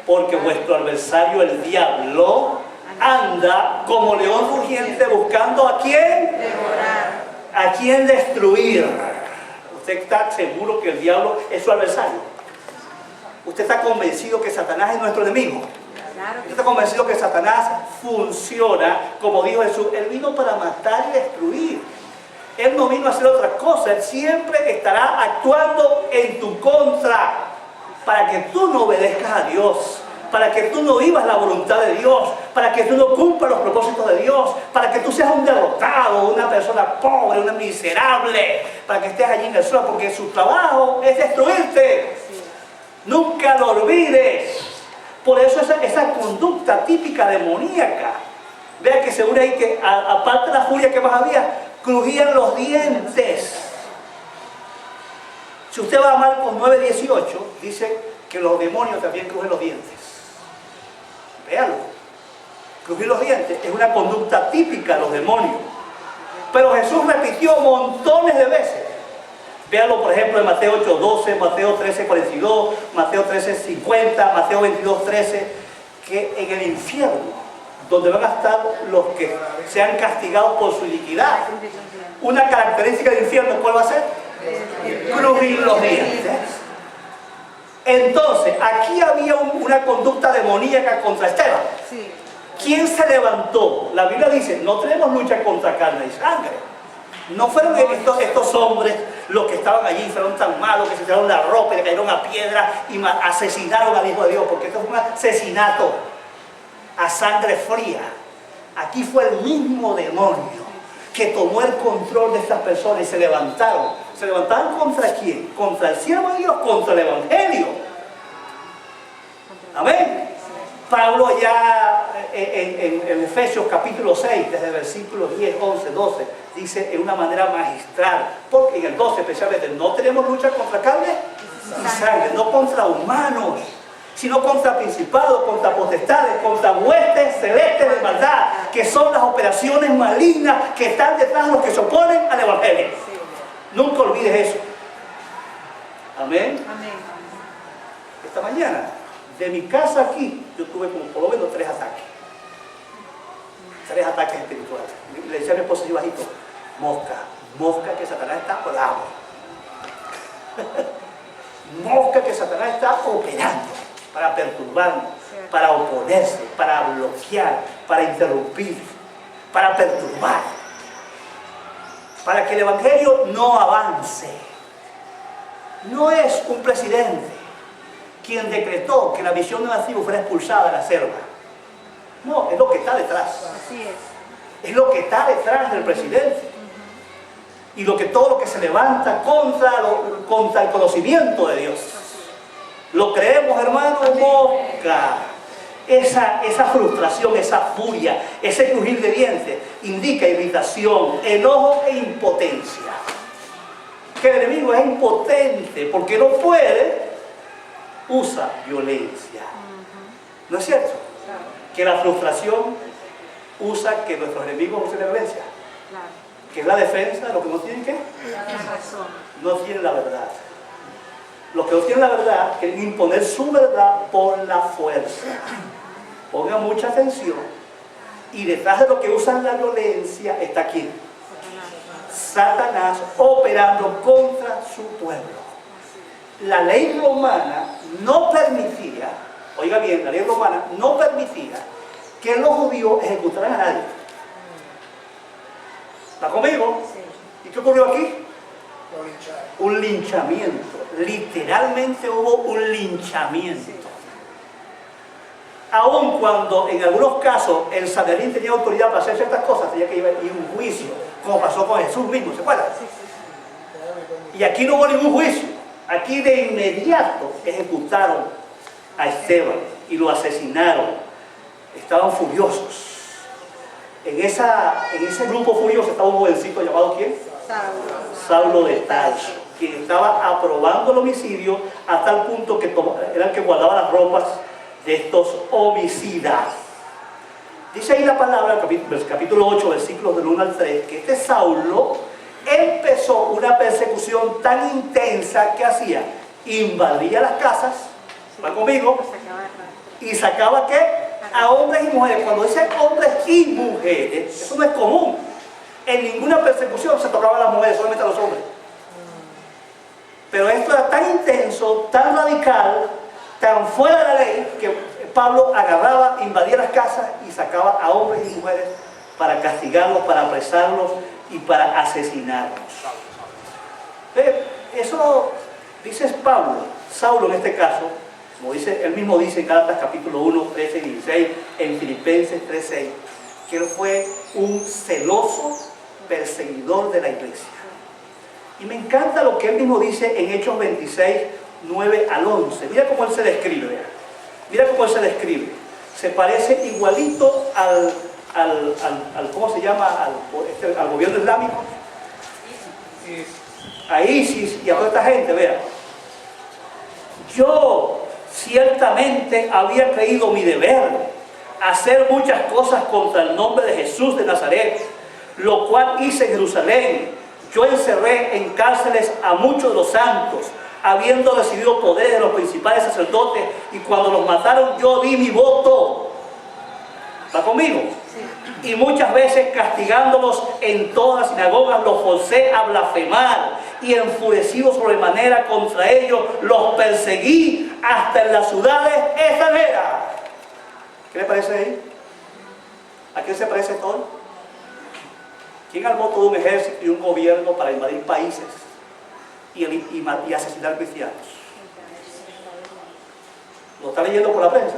porque vuestro adversario, el diablo, anda como león rugiente buscando a quién. Devorar. A quién destruir. Usted está seguro que el diablo es su adversario. Usted está convencido que Satanás es nuestro enemigo. Claro. Usted está convencido que Satanás funciona, como dijo Jesús, Él vino para matar y destruir. Él no vino a hacer otra cosa, Él siempre estará actuando en tu contra, para que tú no obedezcas a Dios, para que tú no vivas la voluntad de Dios, para que tú no cumplas los propósitos de Dios, para que tú seas un derrotado, una persona pobre, una miserable, para que estés allí en el suelo, porque su trabajo es destruirte. Nunca lo olvides. Por eso esa conducta típica demoníaca. Vea que según ahí que aparte de la furia que más había, crujían los dientes. Si usted va a Marcos 9:18, dice que los demonios también crujen los dientes. Véalo. Crujir los dientes es una conducta típica de los demonios. Pero Jesús repitió montones de veces. Véalo, por ejemplo, en Mateo 8:12, Mateo 13:42, Mateo 13:50, Mateo 22:13, que en el infierno, donde van a estar los que sean castigados por su iniquidad, una característica del infierno, ¿cuál va a ser? Crujir los dientes. Entonces, aquí había una conducta demoníaca contra Esteban. Sí. ¿Quién se levantó? La Biblia dice, no tenemos lucha contra carne y sangre. No fueron estos hombres los que estaban allí, fueron tan malos que se tiraron la ropa y le cayeron a piedra y asesinaron al Hijo de Dios, porque esto fue un asesinato a sangre fría. Aquí fue el mismo demonio que tomó el control de estas personas y se levantaron. ¿Se levantaron contra quién? Contra el siervo de Dios, contra el Evangelio. Amén. Pablo ya en Efesios capítulo 6, desde versículos 10, 11, 12, dice en una manera magistral, porque en el 12 especialmente, no tenemos lucha contra carne y sangre, no contra humanos, sino contra principados, contra potestades, contra huestes celestes de maldad, que son las operaciones malignas que están detrás de los que se oponen al Evangelio. Nunca olvides eso. Amén. Amén. Esta mañana, de mi casa aquí, yo tuve como por lo menos 3 ataques. 3 ataques espirituales. Le decía a mi esposa así bajito, mosca que Satanás está bravo. Mosca que Satanás está operando para perturbarnos, para oponerse, para bloquear, para interrumpir, para perturbar, para que el Evangelio no avance. No es un presidente quien decretó que la misión de Masivo fuera expulsada de la selva. No, es lo que está detrás. Así es. Es lo que está detrás del presidente. Y todo lo que se levanta contra el conocimiento de Dios. ¿Lo creemos, hermano? Mosca. Esa frustración, esa furia, ese crujir de dientes indica irritación, enojo e impotencia. Que el enemigo es impotente porque no puede, usa violencia. ¿No es cierto? Claro, Que la frustración usa que nuestros enemigos usen la violencia. claro. Que es la defensa de los que no tienen ¿qué? La razón. No tienen la verdad. Los que no tienen la verdad quieren imponer su verdad por la fuerza. Pongan mucha atención. Y detrás de lo que usan la violencia está ¿quién? Satanás operando contra su pueblo. La ley romana no permitía, oiga bien, la ley romana no permitía que los judíos ejecutaran a nadie. ¿Está conmigo? Sí. ¿Y qué ocurrió aquí? Lo lincharon. Un linchamiento. Literalmente hubo un linchamiento. Aun cuando en algunos casos el Sanedrín tenía autoridad para hacer ciertas cosas, tenía que ir a un juicio, como pasó con Jesús mismo, ¿se acuerdan? Sí, sí, sí. Y aquí no hubo ningún juicio. Aquí de inmediato ejecutaron a Esteban y lo asesinaron. Estaban furiosos. En ese grupo furioso estaba un jovencito llamado ¿quién? Saulo de Tarso, quien estaba aprobando el homicidio a tal punto que era el que guardaba las ropas de estos homicidas. Dice ahí la palabra, capítulo 8, versículos del 1 al 3, que este Saulo empezó una persecución tan intensa que hacía, invadía las casas, ¿va conmigo? Y sacaba ¿qué? A hombres y mujeres. Cuando dice hombres y mujeres, eso no es común. En ninguna persecución se tocaba a las mujeres, solamente a los hombres. Pero esto era tan intenso, tan radical, tan fuera de la ley, que Pablo agarraba, invadía las casas y sacaba a hombres y mujeres para castigarlos, para apresarlos y para asesinarlos. Eso dice Pablo, Saulo en este caso, como él mismo dice en Gálatas capítulo 1, 13 y 16, en Filipenses 3:6, que él fue un celoso perseguidor de la iglesia. Y me encanta lo que él mismo dice en Hechos 26, 9 al 11. Mira cómo él se describe, vea. Mira cómo él se describe. Se parece igualito al ¿cómo se llama? Al gobierno islámico. A ISIS y a toda esta gente, vea. Yo ciertamente había creído mi deber hacer muchas cosas contra el nombre de Jesús de Nazaret, lo cual hice en Jerusalén. Yo encerré en cárceles a muchos de los santos, habiendo recibido poderes de los principales sacerdotes, y cuando los mataron yo di mi voto. ¿Está conmigo? Sí. Y muchas veces castigándolos en todas las sinagogas los forcé a blasfemar, y enfurecido sobremanera contra ellos los perseguí hasta en las ciudades extranjeras. ¿Qué le parece ahí? ¿A quién se parece todo? ¿Quién armó todo un ejército y un gobierno para invadir países y asesinar cristianos? ¿Lo está leyendo por la prensa?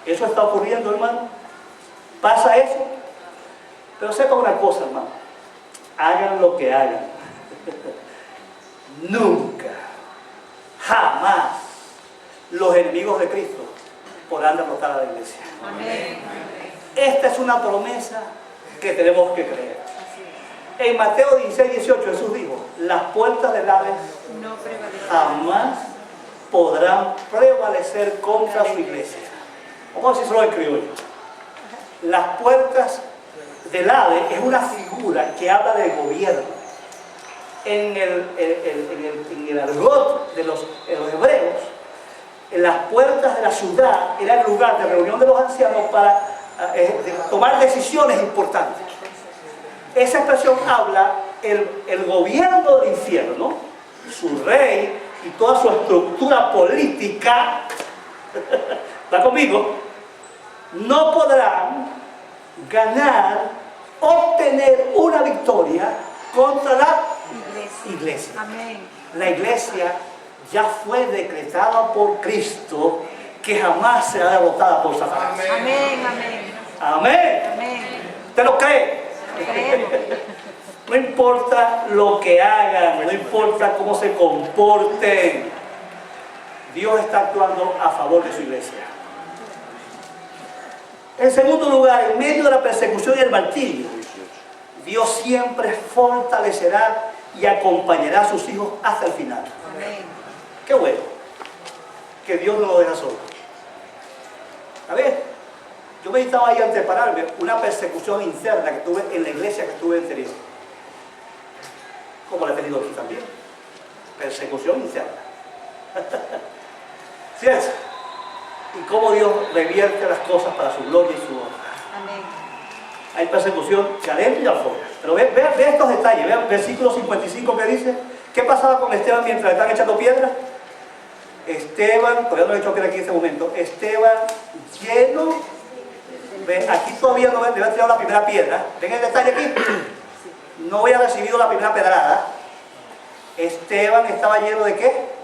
¿Eso está ocurriendo, hermano? ¿Pasa eso? Pero sepa una cosa, hermano. Hagan lo que hagan. Nunca, jamás, los enemigos de Cristo podrán derrotar a la iglesia. Amén. Esta es una promesa que tenemos que creer. En Mateo 16, 18 Jesús dijo, las puertas del Hades No prevalecerá. jamás podrán prevalecer contra su iglesia. Vamos a decirlo en criollo. Las puertas del Hades es una figura que habla del gobierno. En el argot de los hebreos, en las puertas de la ciudad era el lugar de reunión de los ancianos para tomar decisiones importantes. Esa expresión habla el gobierno del infierno, su rey y toda su estructura política, ¿está conmigo? No podrán ganar, obtener una victoria contra la iglesia. Amén. La iglesia ya fue decretada por Cristo, que jamás será derrotada por Satanás. Amén, amén. Amén. Amén. ¿Usted lo cree? Creemos. No importa lo que hagan, no importa cómo se comporten, Dios está actuando a favor de su iglesia. En segundo lugar, en medio de la persecución y el martirio, Dios siempre fortalecerá y acompañará a sus hijos hasta el final. Amén. Qué bueno que Dios no lo deja solo. A ver, yo meditaba ahí antes de pararme una persecución interna que tuve en la iglesia que estuve anterior, como la he tenido aquí también. Persecución interna. ¿Sí es? Y cómo Dios revierte las cosas para su gloria y su honra. Amén. Hay persecución de adentro y de afuera. Pero ve estos detalles, vean versículo 55 que dice, ¿qué pasaba con Esteban mientras le estaban echando piedra? Esteban, todavía no he hecho piedra aquí en este momento, Esteban lleno, aquí todavía no le había tirado la primera piedra, ven el detalle aquí, no había recibido la primera pedrada. Esteban estaba lleno de ¿qué?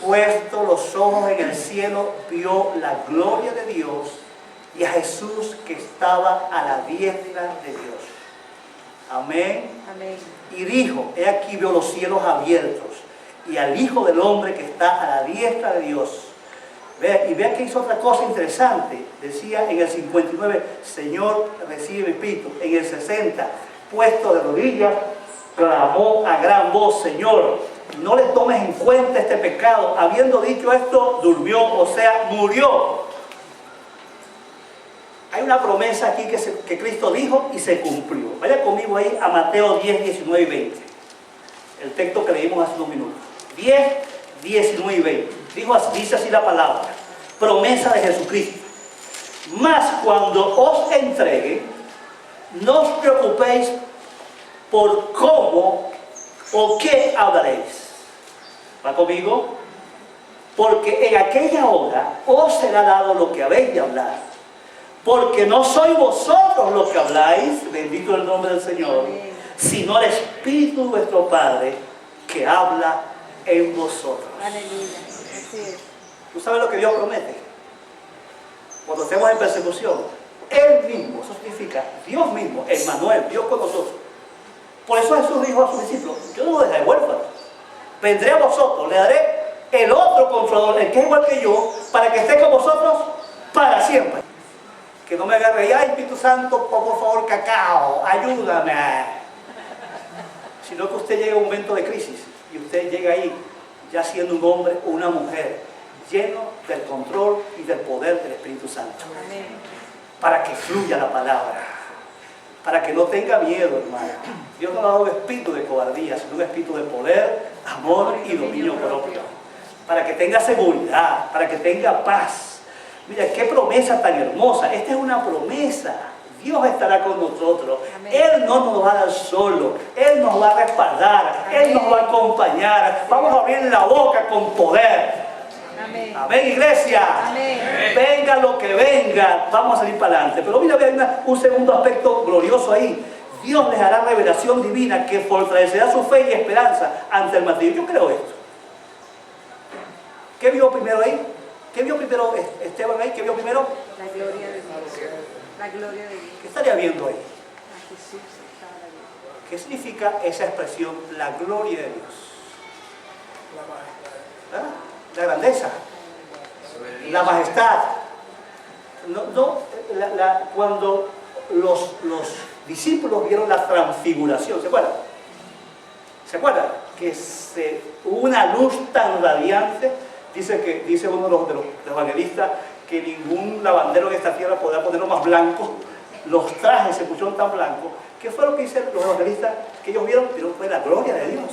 Puesto los ojos en el cielo, vio la gloria de Dios y a Jesús que estaba a la diestra de Dios. Amén. Amén. Y dijo, he aquí veo los cielos abiertos y al Hijo del Hombre que está a la diestra de Dios. Y vean que hizo otra cosa interesante. Decía en el 59, Señor, recibe mi espíritu. En el 60, puesto de rodillas, clamó a gran voz, Señor, no le tomes en cuenta este pecado. Habiendo dicho esto, durmió, o sea, murió. Hay una promesa aquí que Cristo dijo y se cumplió. Vaya conmigo ahí a Mateo 10, 19 y 20. El texto que leímos hace unos minutos. 10, 19 y 20. Dice así la palabra. Promesa de Jesucristo. Mas cuando os entregue, no os preocupéis por cómo o qué hablaréis. ¿Va conmigo? Porque en aquella hora os será dado lo que habéis de hablar. Porque no sois vosotros los que habláis, bendito el nombre del Señor, sino el Espíritu de vuestro Padre que habla en vosotros. Aleluya. Así es. ¿Tú sabes lo que Dios promete? Cuando estemos en persecución, Él mismo, eso significa Dios mismo, Emmanuel, Dios con nosotros. Por eso Jesús dijo a sus discípulos, yo no los dejaré huérfanos, vendré a vosotros, le daré el otro Consolador, el que es igual que yo, para que esté con vosotros para siempre. Que no me agarre y, ay, Espíritu Santo, por favor, cacao, ayúdame. Sino que usted llega a un momento de crisis y usted llega ahí ya siendo un hombre o una mujer lleno del control y del poder del Espíritu Santo. Amén. Para que fluya la palabra, para que no tenga miedo, hermano. Dios no ha dado espíritu de cobardía, sino un espíritu de poder, amor y dominio propio. Para que tenga seguridad, para que tenga paz. Mira, qué promesa tan hermosa. Esta es una promesa. Dios estará con nosotros. Amén. Él no nos va a dar solo. Él nos va a respaldar. Amén. Él nos va a acompañar. Vamos a abrir la boca con poder. Amén. Amén, iglesia. Amén. Venga lo que venga, vamos a salir para adelante. Pero mira, hay un segundo aspecto glorioso ahí. Dios les hará revelación divina que fortalecerá su fe y esperanza ante el martirio. Yo creo esto. ¿Qué vio primero ahí? ¿Qué vio primero Esteban ahí? ¿Qué vio primero? La gloria de Dios. La gloria de Dios. ¿Qué estaría viendo ahí? A Jesús estaba viendo. ¿Qué significa esa expresión, la gloria de Dios? ¿Ah? La grandeza, la majestad. Cuando los discípulos vieron la transfiguración, ¿se acuerdan? ¿Se acuerdan? Que hubo una luz tan radiante. Dice uno de los evangelistas que ningún lavandero en esta tierra podrá ponerlo más blanco. Los trajes se pusieron tan blancos. ¿Qué fue lo que dicen los evangelistas que ellos vieron? Pero fue la gloria de Dios.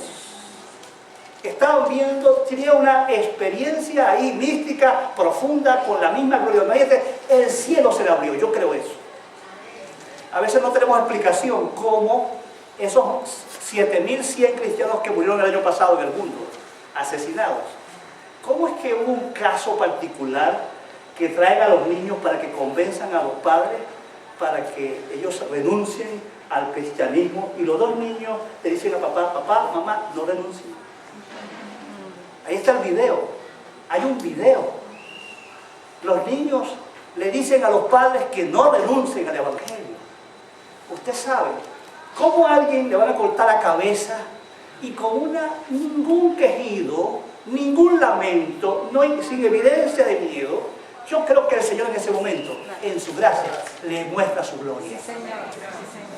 Estaban viendo, tenía una experiencia ahí mística, profunda, con la misma gloria. Imagínate, el cielo se le abrió, yo creo eso. A veces no tenemos explicación cómo esos 7.100 cristianos que murieron el año pasado en el mundo, asesinados, ¿cómo es que hubo un caso particular que traiga a los niños para que convenzan a los padres para que ellos renuncien al cristianismo? Y los dos niños le dicen a papá, papá, mamá, no renuncien. Ahí está el video. Hay un video. Los niños le dicen a los padres que no renuncien al Evangelio. Usted sabe cómo a alguien le van a cortar la cabeza y con ningún quejido, ningún lamento, sin evidencia de miedo. Yo creo que el Señor en ese momento, en su gracia, le muestra su gloria.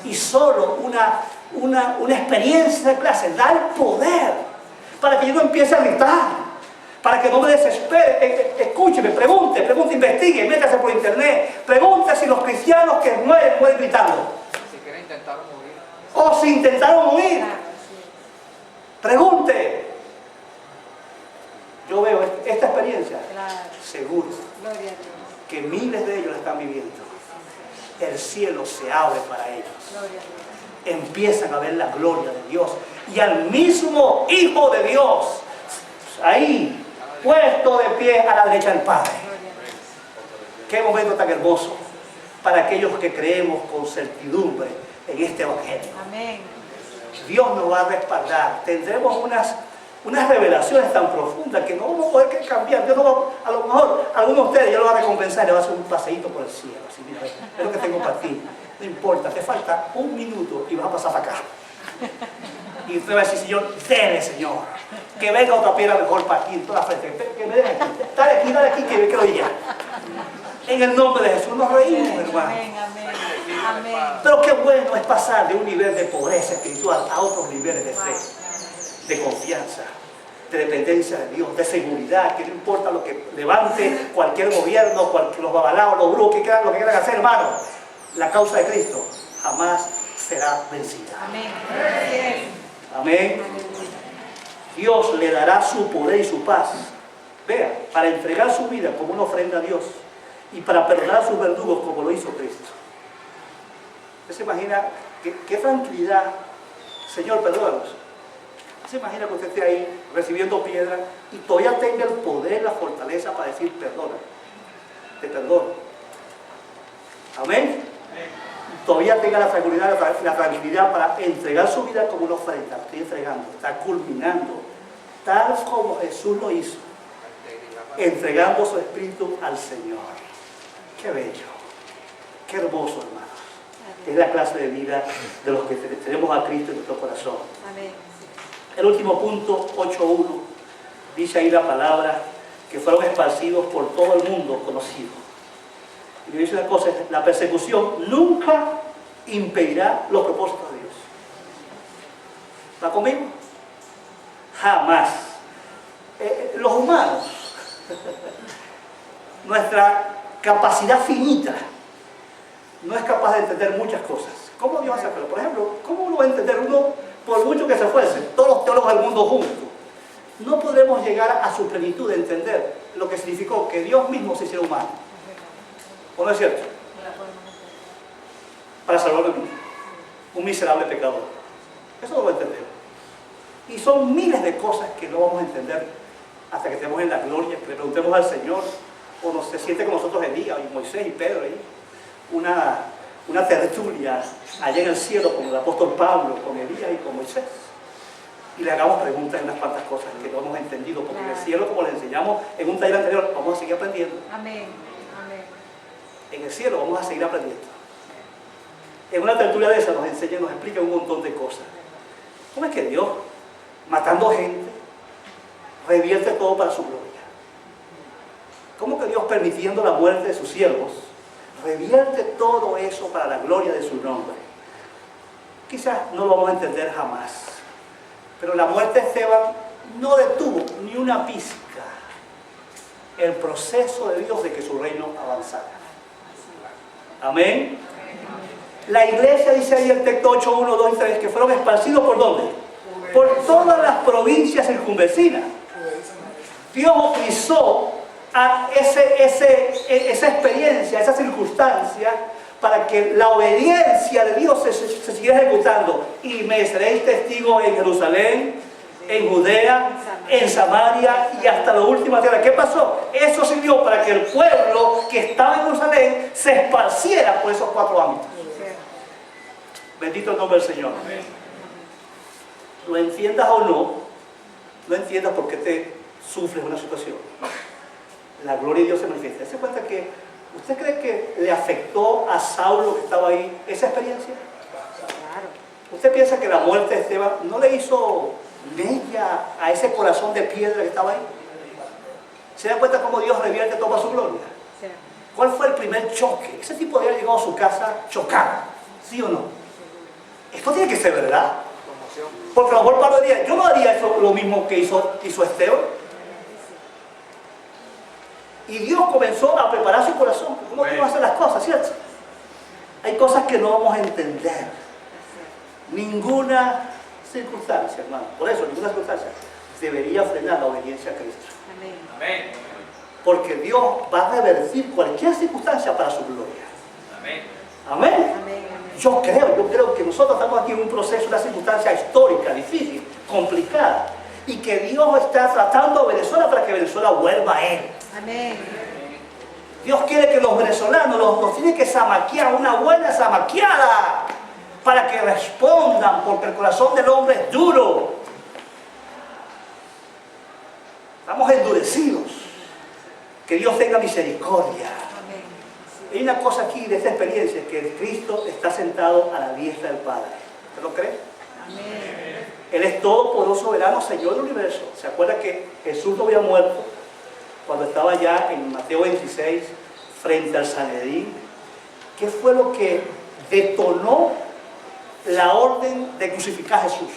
Y solo una experiencia de clase da el poder para que yo no empiece a gritar, para que no me desespere. Escúcheme, pregunte, investigue, métase por internet, pregunte si los cristianos que mueren gritando. Si siquiera intentaron morir. O si intentaron huir. Pregunte. Yo veo esta experiencia, seguro, que miles de ellos la están viviendo. El cielo se abre para ellos. Empiezan a ver la gloria de Dios. Y al mismo Hijo de Dios, ahí, puesto de pie a la derecha del Padre. Qué momento tan hermoso para aquellos que creemos con certidumbre en este Evangelio. Amén. Dios nos va a respaldar. Tendremos unas revelaciones tan profundas que no vamos a poder cambiar. Dios no va, a lo mejor algunos de ustedes yo lo va a recompensar, le va a hacer un paseíto por el cielo. Así, mira, es lo que tengo para ti. No importa, te falta un minuto y vas a pasar para acá. Y usted va a decir, Señor, dele, Señor. Que venga otra piedra mejor para aquí, en toda la frente. Que me deje aquí. Dale aquí, que me quiero ir ya. En el nombre de Jesús nos reímos, hermano. Amén, amén, amén. Pero qué bueno es pasar de un nivel de pobreza espiritual a otros niveles de fe, de confianza, de dependencia de Dios, de seguridad, que no importa lo que levante cualquier gobierno, los babalaos, los brujos, lo que quieran hacer, hermano, la causa de Cristo jamás será vencida. Amén. Amén. Dios le dará su poder y su paz. Vea, para entregar su vida como una ofrenda a Dios y para perdonar a sus verdugos como lo hizo Cristo. ¿Usted se imagina qué tranquilidad? Señor, perdónanos. ¿Se imagina que usted esté ahí recibiendo piedra y todavía tenga el poder, la fortaleza para decir perdona? Te perdono. Amén. Todavía tenga la tranquilidad para entregar su vida como una ofrenda. Estoy entregando, está culminando, tal como Jesús lo hizo, entregando su espíritu al Señor. Qué bello, qué hermoso, hermanos. Es la clase de vida de los que tenemos a Cristo en nuestro corazón. Amén. El último punto, 8.1, dice ahí la palabra, que fueron esparcidos por todo el mundo conocido. Y me dice una cosa, la persecución nunca impedirá los propósitos de Dios. ¿Está conmigo? Jamás. Los humanos, nuestra capacidad finita, no es capaz de entender muchas cosas. ¿Cómo Dios hace? Por ejemplo, ¿cómo uno va a entender uno, por mucho que se esfuerce, todos los teólogos del mundo juntos? No podremos llegar a su plenitud de entender lo que significó que Dios mismo se hiciera humano. ¿O no es cierto? Para salvarme a mí, un miserable pecador. Eso no lo entendemos. Y son miles de cosas que no vamos a entender hasta que estemos en la gloria, que le preguntemos al Señor, o no se siente con nosotros Elías, y Moisés y Pedro ahí, una tertulia allá en el cielo con el apóstol Pablo, con Elías y con Moisés. Y le hagamos preguntas en unas cuantas cosas que no hemos entendido, porque en el cielo, como le enseñamos en un taller anterior, vamos a seguir aprendiendo. Amén. Amén. En el cielo vamos a seguir aprendiendo. En una tertulia de esa nos enseña, nos explica un montón de cosas. ¿Cómo es que Dios, matando gente, revierte todo para su gloria? ¿Cómo que Dios, permitiendo la muerte de sus siervos, revierte todo eso para la gloria de su nombre? Quizás no lo vamos a entender jamás, pero la muerte de Esteban no detuvo ni una pizca el proceso de Dios de que su reino avanzara. Amén. La iglesia, dice ahí el texto 8, 1, 2 y 3, que fueron esparcidos ¿por dónde? Por todas las provincias circunvecinas. Dios utilizó a esa experiencia, esa circunstancia, para que la obediencia de Dios se siguiera ejecutando. Y me seréis testigos en Jerusalén, en Judea, en Samaria y hasta la última tierra. ¿Qué pasó? Eso sirvió para que el pueblo que estaba en Jerusalén se esparciera por esos 4 ámbitos. Bendito el nombre del Señor. Lo entiendas o no, no entiendas por qué te sufres una situación. La gloria de Dios se manifiesta. ¿Se cuenta que usted cree que le afectó a Saulo que estaba ahí esa experiencia? Claro. ¿Usted piensa que la muerte de Esteban no le hizo mella a ese corazón de piedra que estaba ahí? ¿Se da cuenta cómo Dios revierte toda su gloria? Sí. ¿Cuál fue el primer choque? Ese tipo de haber llegado a su casa chocado, ¿sí o no? Esto tiene que ser verdad. Conmoción. Porque a lo mejor Pablo diría, yo no haría eso, lo mismo que hizo Esteban. Y Dios comenzó a preparar su corazón. ¿Cómo Dios hace las cosas, cierto? Hay cosas que no vamos a entender. Ninguna circunstancia, hermano. Por eso, ninguna circunstancia debería frenar la obediencia a Cristo. Amén. Amén. Porque Dios va a revertir cualquier circunstancia para su gloria. Amén. Amén. Amén. Amén. Yo creo que nosotros estamos aquí en un proceso, una circunstancia histórica, difícil, complicada. Y que Dios está tratando a Venezuela para que Venezuela vuelva a Él. Amén. Dios quiere que los venezolanos los tiene que zamaquear, una buena zamaqueada, para que respondan, porque el corazón del hombre es duro. Estamos endurecidos. Que Dios tenga misericordia. Amén. Hay una cosa aquí de esta experiencia, que Cristo está sentado a la diestra del Padre. ¿Usted lo cree? Amén. Él es todopoderoso, soberano, Señor del universo. ¿Se acuerda que Jesús no había muerto cuando estaba ya en Mateo 26 frente al Sanedrín? ¿Qué fue lo que detonó la orden de crucificar a Jesús?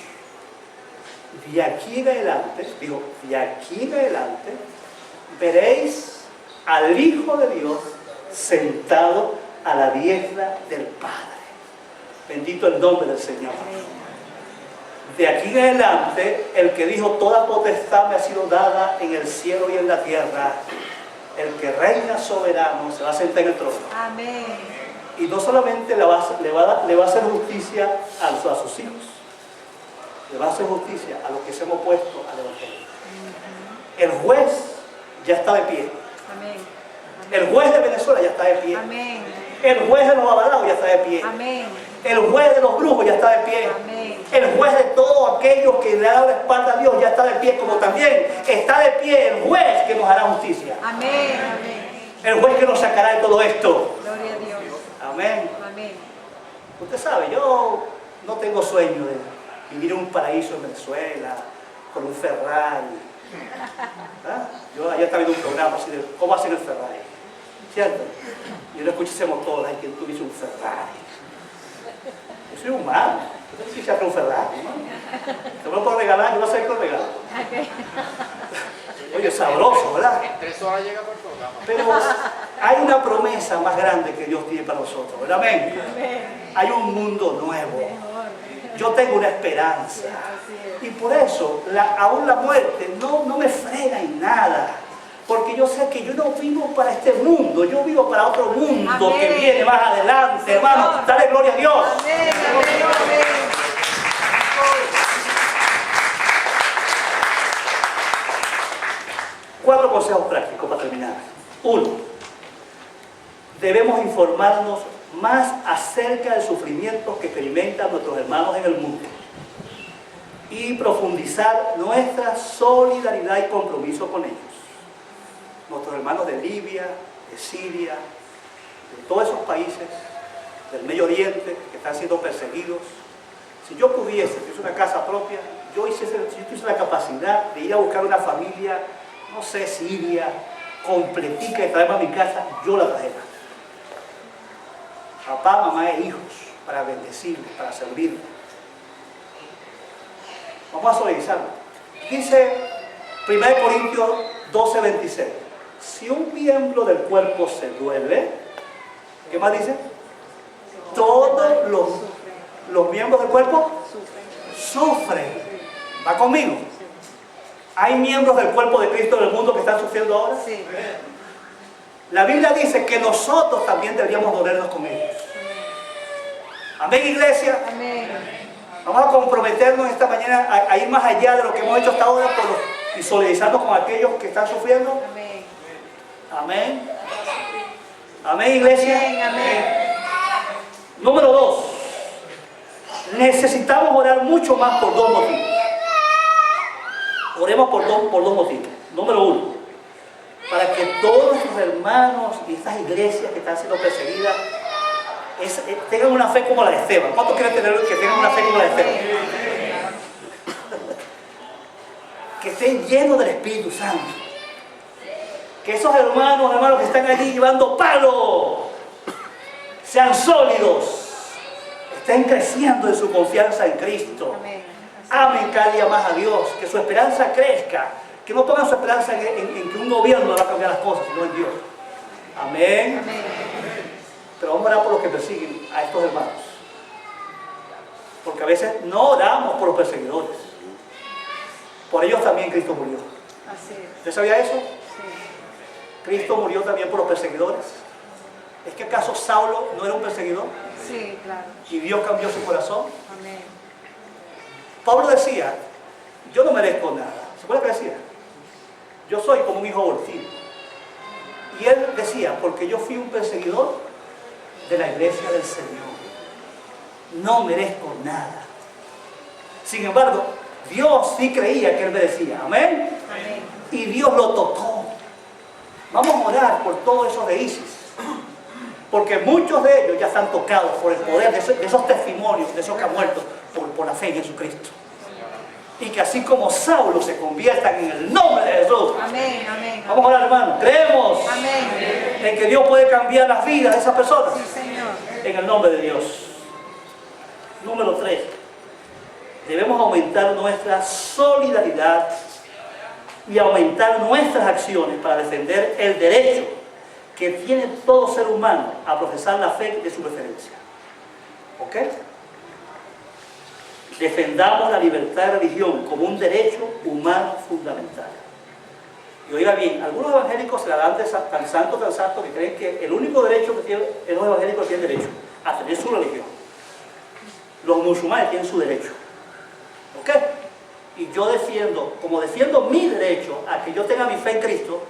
De aquí en adelante, digo, de aquí en adelante, veréis al Hijo de Dios sentado a la diestra del Padre. Bendito el nombre del Señor. De aquí en adelante, el que dijo, toda potestad me ha sido dada en el cielo y en la tierra, el que reina soberano se va a sentar en el trono. Amén. Y no solamente le va a hacer justicia a sus hijos, le va a hacer justicia a los que se han opuesto al Evangelio. El juez ya está de pie. Amén. El juez de Venezuela ya está de pie. Amén. El juez de los avalados ya está de pie. Amén. El juez de los brujos ya está de pie. Amén. El juez de todos aquellos que le han dado la espalda a Dios ya está de pie, como también está de pie el juez que nos hará justicia. Amén. Amén. El juez que nos sacará de todo esto. Gloria a Dios. Amén. Amén. Usted sabe, yo no tengo sueño de vivir en un paraíso en Venezuela, con un Ferrari. ¿Ah? Yo ayer estaba viendo un programa así de cómo hacen el Ferrari, ¿cierto? Y yo no escuché ese motor, ay, que tú dices un Ferrari. Yo soy humano, yo no quise hacer un Ferrari, ¿no? Te lo puedo regalar, yo no sé qué lo regalo. Oye, sabroso, ¿verdad? En 3 horas llega por el programa. Pero hay una promesa más grande que Dios tiene para nosotros, ¿verdad? Amén. Amén. Hay un mundo nuevo. Mejor. Yo tengo una esperanza. Así es. Y por eso, aún la muerte no me frena en nada. Porque yo sé que yo no vivo para este mundo, yo vivo para otro mundo. Amén. Que viene más adelante, Señor. hermano. Dale gloria a Dios. Amén. Amén. Amén. 4 consejos prácticos para terminar. 1. Debemos informarnos más acerca del sufrimiento que experimentan nuestros hermanos en el mundo y profundizar nuestra solidaridad y compromiso con ellos. Nuestros hermanos de Libia, de Siria, de todos esos países del Medio Oriente que están siendo perseguidos. Si yo pudiese, si tuviese una casa propia, si yo tuviese la capacidad de ir a buscar una familia, no sé, siria, completica y traerme a mi casa, yo la trajera. Papá, mamá e hijos, para bendecirles, para servirles. Vamos a solidarizarnos. Dice 1 Corintios 12:26. Si un miembro del cuerpo se duele, ¿qué más dice? Todos los miembros del cuerpo sufren. ¿Va conmigo? ¿Hay miembros del cuerpo de Cristo en el mundo que están sufriendo ahora? Sí. La Biblia dice que nosotros también deberíamos dolernos con ellos. Amén, iglesia. Amén. Vamos a comprometernos esta mañana a ir más allá de lo que hemos hecho hasta ahora y solidarizarnos con aquellos que están sufriendo. Amén. Amén. Amén, iglesia. Amén. Amén. Número 2. Necesitamos orar mucho más por 2 motivos. Oremos por dos motivos. Número uno, para que todos nuestros hermanos y estas iglesias que están siendo perseguidas tengan una fe como la de Esteban. ¿Cuántos quieren tener que tengan una fe como la de Esteban? Que estén llenos del Espíritu Santo. Que esos hermanos que están allí llevando palo sean sólidos, estén creciendo en su confianza en Cristo. Amen cada día más a Dios, que su esperanza crezca, que no pongan su esperanza en que un gobierno va a cambiar las cosas, sino en Dios. Amén. Pero vamos a orar por los que persiguen a estos hermanos, porque a veces no oramos por los perseguidores. Por ellos también Cristo murió. ¿Usted sabía eso? Cristo murió también por los perseguidores. ¿Es que acaso Saulo no era un perseguidor? Sí, claro. Y Dios cambió su corazón. Amén. Pablo decía, yo no merezco nada. ¿Se acuerda que decía? Yo soy como un hijo abortivo. Y él decía, porque yo fui un perseguidor de la iglesia del Señor. No merezco nada. Sin embargo, Dios sí creía que él merecía. Amén. Amén. Y Dios lo tocó. Vamos a orar por todos esos de ISIS. Porque muchos de ellos ya están tocados por el poder de esos testimonios, de esos que han muerto por la fe en Jesucristo. Y que así como Saulo se conviertan en el nombre de Jesús. Amén, amén. Vamos a orar, hermano. Creemos Amén. en que Dios puede cambiar las vidas de esas personas. Sí, Señor. En el nombre de Dios. Número 3. Debemos aumentar nuestra solidaridad y aumentar nuestras acciones para defender el derecho que tiene todo ser humano a profesar la fe de su preferencia. ¿Ok? Defendamos la libertad de religión como un derecho humano fundamental. Y oiga bien, algunos evangélicos se la dan tan santo que creen que el único derecho que tienen los evangélicos tienen derecho a tener su religión. Los musulmanes tienen su derecho. ¿Ok? Y yo defiendo, como defiendo mi derecho a que yo tenga mi fe en Cristo,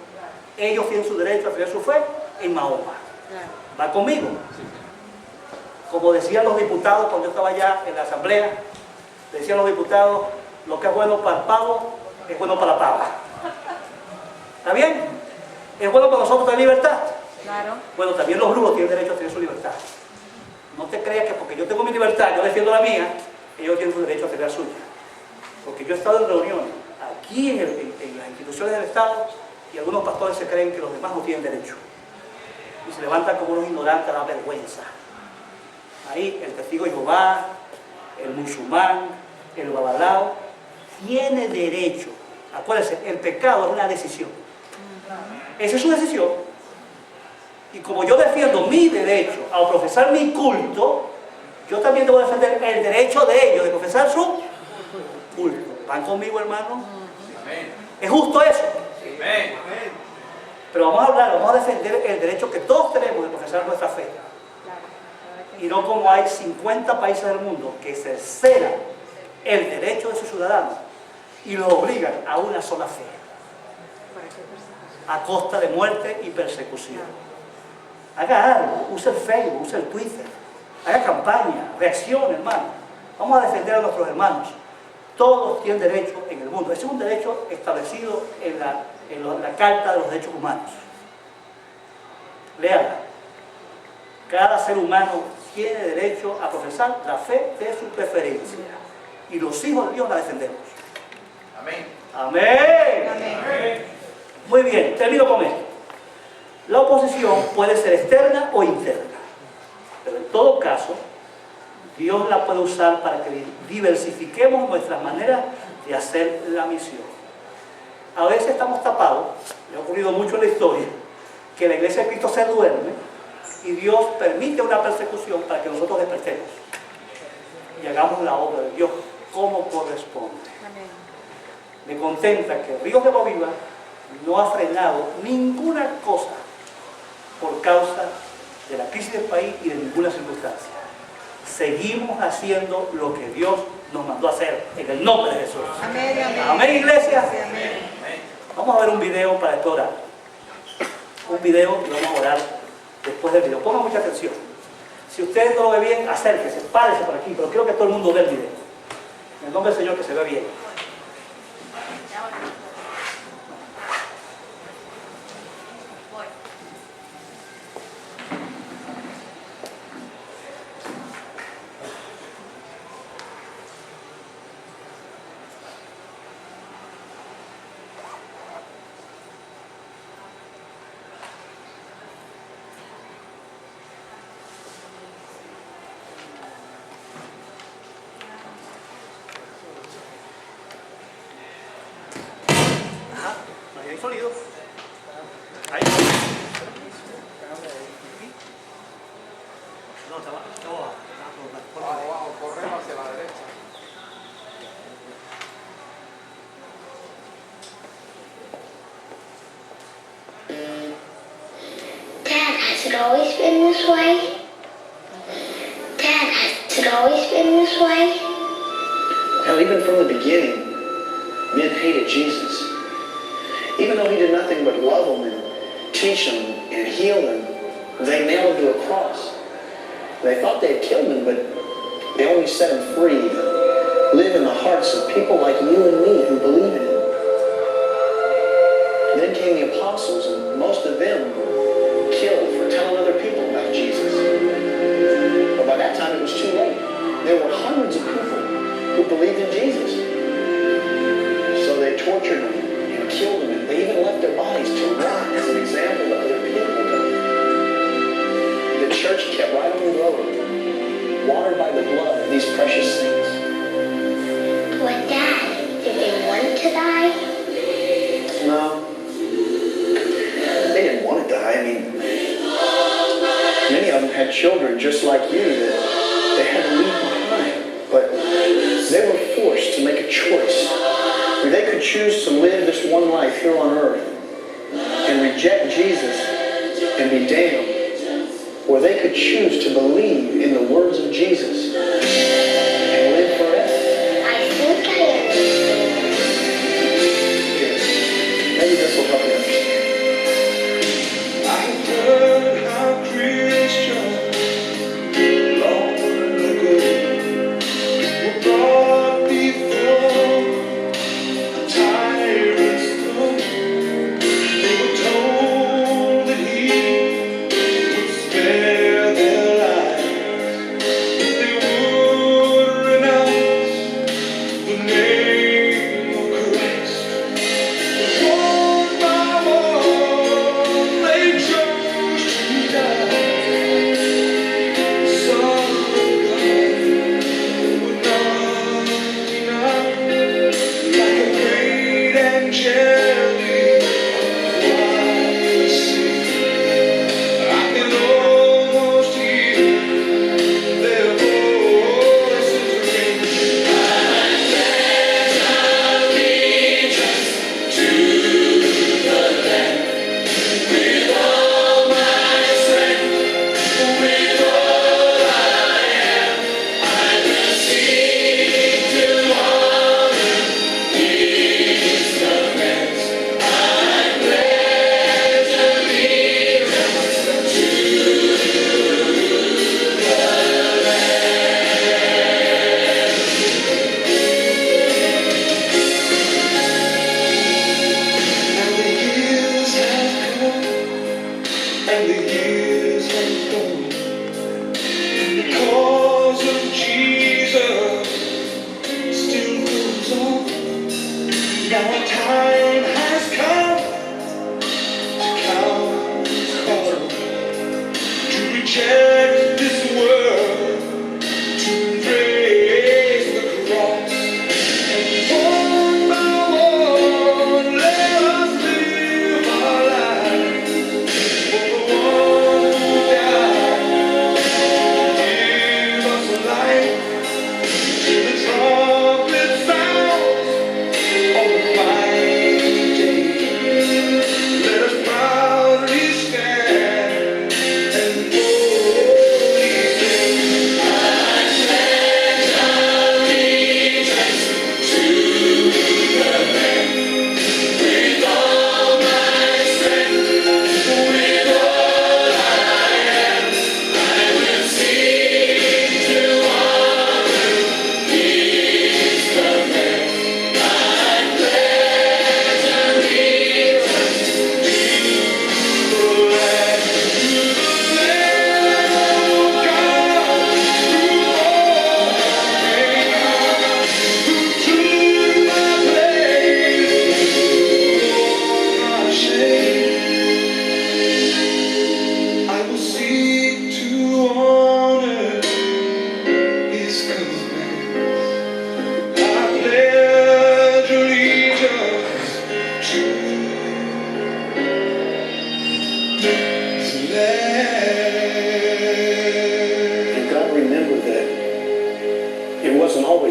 ellos tienen su derecho a tener su fe en Mahoma. ¿Va conmigo? Como decían los diputados cuando yo estaba allá en la asamblea, decían los diputados, lo que es bueno para el pavo, es bueno para la pava. ¿Está bien? ¿Es bueno para nosotros tener libertad? Claro. Bueno, también los brujos tienen derecho a tener su libertad. No te creas que porque yo tengo mi libertad, yo defiendo la mía, ellos tienen su derecho a tener la suya. Porque yo he estado en reuniones aquí en las instituciones del Estado y algunos pastores se creen que los demás no tienen derecho. Y se levantan como unos ignorantes a la vergüenza. Ahí el testigo de Jehová, el musulmán, el babalao, tiene derecho. Acuérdense, el pecado es una decisión. Esa es su decisión. Y como yo defiendo mi derecho a profesar mi culto, yo también debo defender el derecho de ellos de profesar su culto. ¿Van conmigo, hermano? ¿Es justo eso? Pero vamos a hablar, vamos a defender el derecho que todos tenemos de profesar nuestra fe. Y no como hay 50 países del mundo que cercenan el derecho de sus ciudadanos y los obligan a una sola fe, a costa de muerte y persecución. Haga algo, use el Facebook, use el Twitter, haga campaña, reaccione, hermano. Vamos a defender a nuestros hermanos. Todos tienen derecho en el mundo. Ese es un derecho establecido en la Carta de los Derechos Humanos. Léala. Cada ser humano tiene derecho a profesar la fe de su preferencia. Y los hijos de Dios la defendemos. Amén. Amén. Amén. Muy bien, termino con esto. La oposición puede ser externa o interna. Pero en todo caso, Dios la puede usar para que diversifiquemos nuestras maneras de hacer la misión. A veces estamos tapados, me ha ocurrido mucho en la historia, que la iglesia de Cristo se duerme y Dios permite una persecución para que nosotros despertemos y hagamos la obra de Dios como corresponde. Amén. Me contenta que Ríos de Agua Viva no ha frenado ninguna cosa por causa de la crisis del país y de ninguna circunstancia. Seguimos haciendo lo que Dios nos mandó a hacer en el nombre de Jesús. Amén, amén. Amén, iglesia. Amén. Vamos a ver un video para después orar. Un video y vamos a orar después del video. Pongan mucha atención. Si ustedes no lo ven bien, acérquense, párese por aquí, pero quiero que todo el mundo vea el video. En el nombre del Señor, que se vea bien. sonido. Ahí. No, estaba. Abajo, corremos hacia la derecha. Dad, has it always been this way? Dad, has it always been this way? Hell, even from the beginning, men hated Jesus. Even though he did nothing but love them and teach them and heal them, they nailed him to a cross. They thought they had killed him, but they only set him free to live in the hearts of people like you and me who believe in him. Then came the apostles, and most of them were killed for telling other people about Jesus. But by that time, it was too late. There were hundreds of people who believed in Jesus. So they tortured them and killed them, and they even left their bodies to rot as an example to other people. The church kept right on the road, watered by the blood of these precious saints. But Dad, did they want to die? No. They didn't want to die. I mean, many of them had children just like you that they had to leave behind. But they were forced to make a choice. They could choose to live this one life here on earth and reject Jesus and be damned. Or they could choose to believe in the words of Jesus and live forever. I think I understand. Here, maybe this will help you understand. I heard how Christians long ago were brought before a tyrant's throne. They were told that he would spare their lives if they would renounce the name of Christ. But one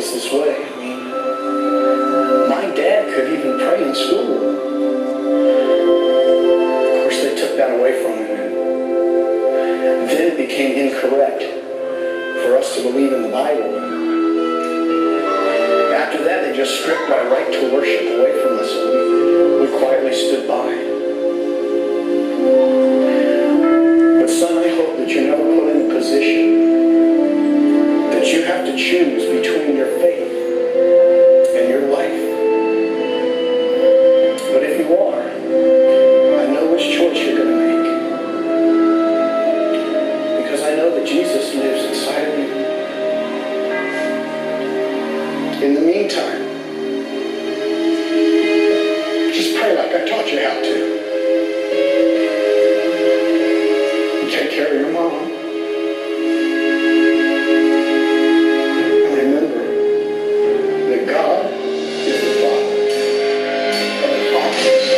always this way. I mean, my dad could even pray in school. Of course, they took that away from him. And then it became incorrect for us to believe in the Bible. After that, they just stripped our right to worship away from us. We quietly stood by. But son, I hope that you're never put in a position that you have to choose between your faith and your life. But if you are, I know which choice you're going to make. Because I know that Jesus lives inside of you. In the meantime, just pray like I taught you how to. And take care of your mom. And remember that God is the Father of the fatherless.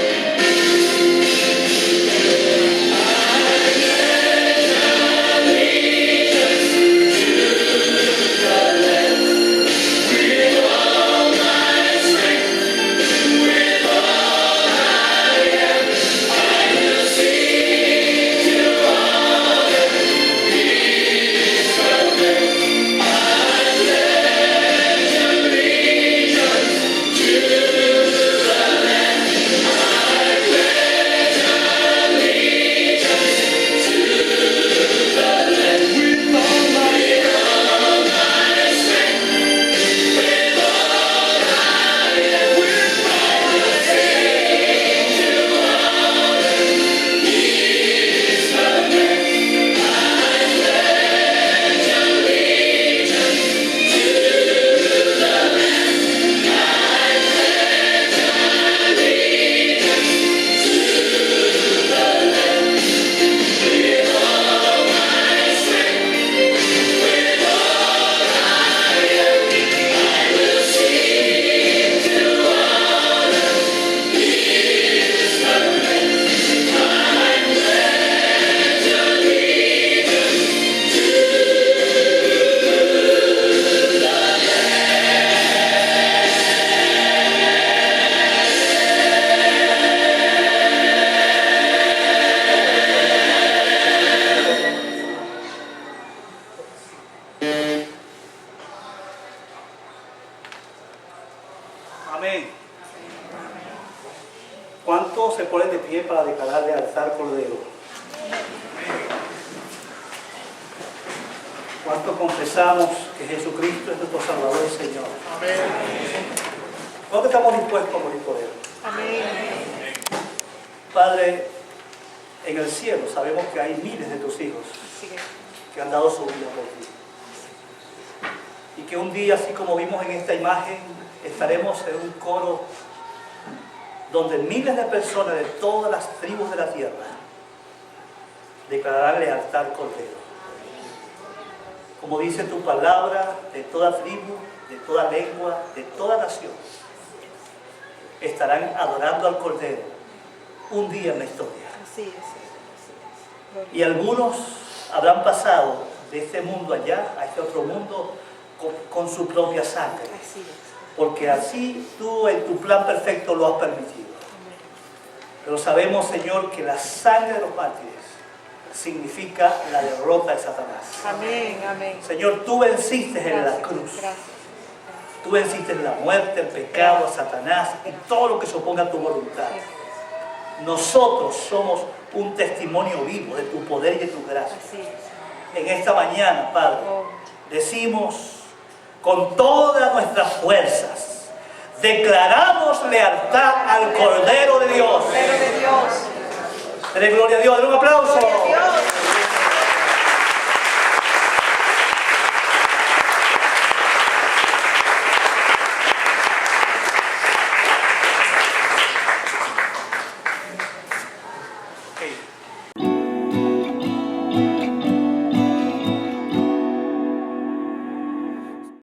Amén. ¿Cuántos se ponen de pie para declararle alzar cordero? ¿Cuántos confesamos que Jesucristo es nuestro Salvador y Señor? Amén. ¿Cuántos estamos dispuestos a morir por Él? Amén. Padre, en el cielo sabemos que hay miles de tus hijos Así que, que han dado su vida por ti. Y que un día, así como vimos en esta imagen, estaremos en un coro donde miles de personas de todas las tribus de la tierra declararán lealtad al Cordero. Como dice tu palabra, de toda tribu, de toda lengua, de toda nación, estarán adorando al Cordero un día en la historia. así es. Y algunos habrán pasado de este mundo allá a este otro mundo con su propia sangre. Así es. Porque así tú en tu plan perfecto lo has permitido. Pero sabemos, Señor, que la sangre de los mártires significa la derrota de Satanás. Amén, amén. Señor, tú venciste en la cruz. Gracias. Tú venciste la muerte, el pecado, a Satanás y todo lo que se oponga a tu voluntad. Nosotros somos un testimonio vivo de tu poder y de tu gracia. Así es. En esta mañana, Padre, Oh, decimos con todas nuestras fuerzas, declaramos lealtad al Cordero de Dios. Cordero de Dios. Dele gloria a Dios, dale un aplauso. Gloria a Dios.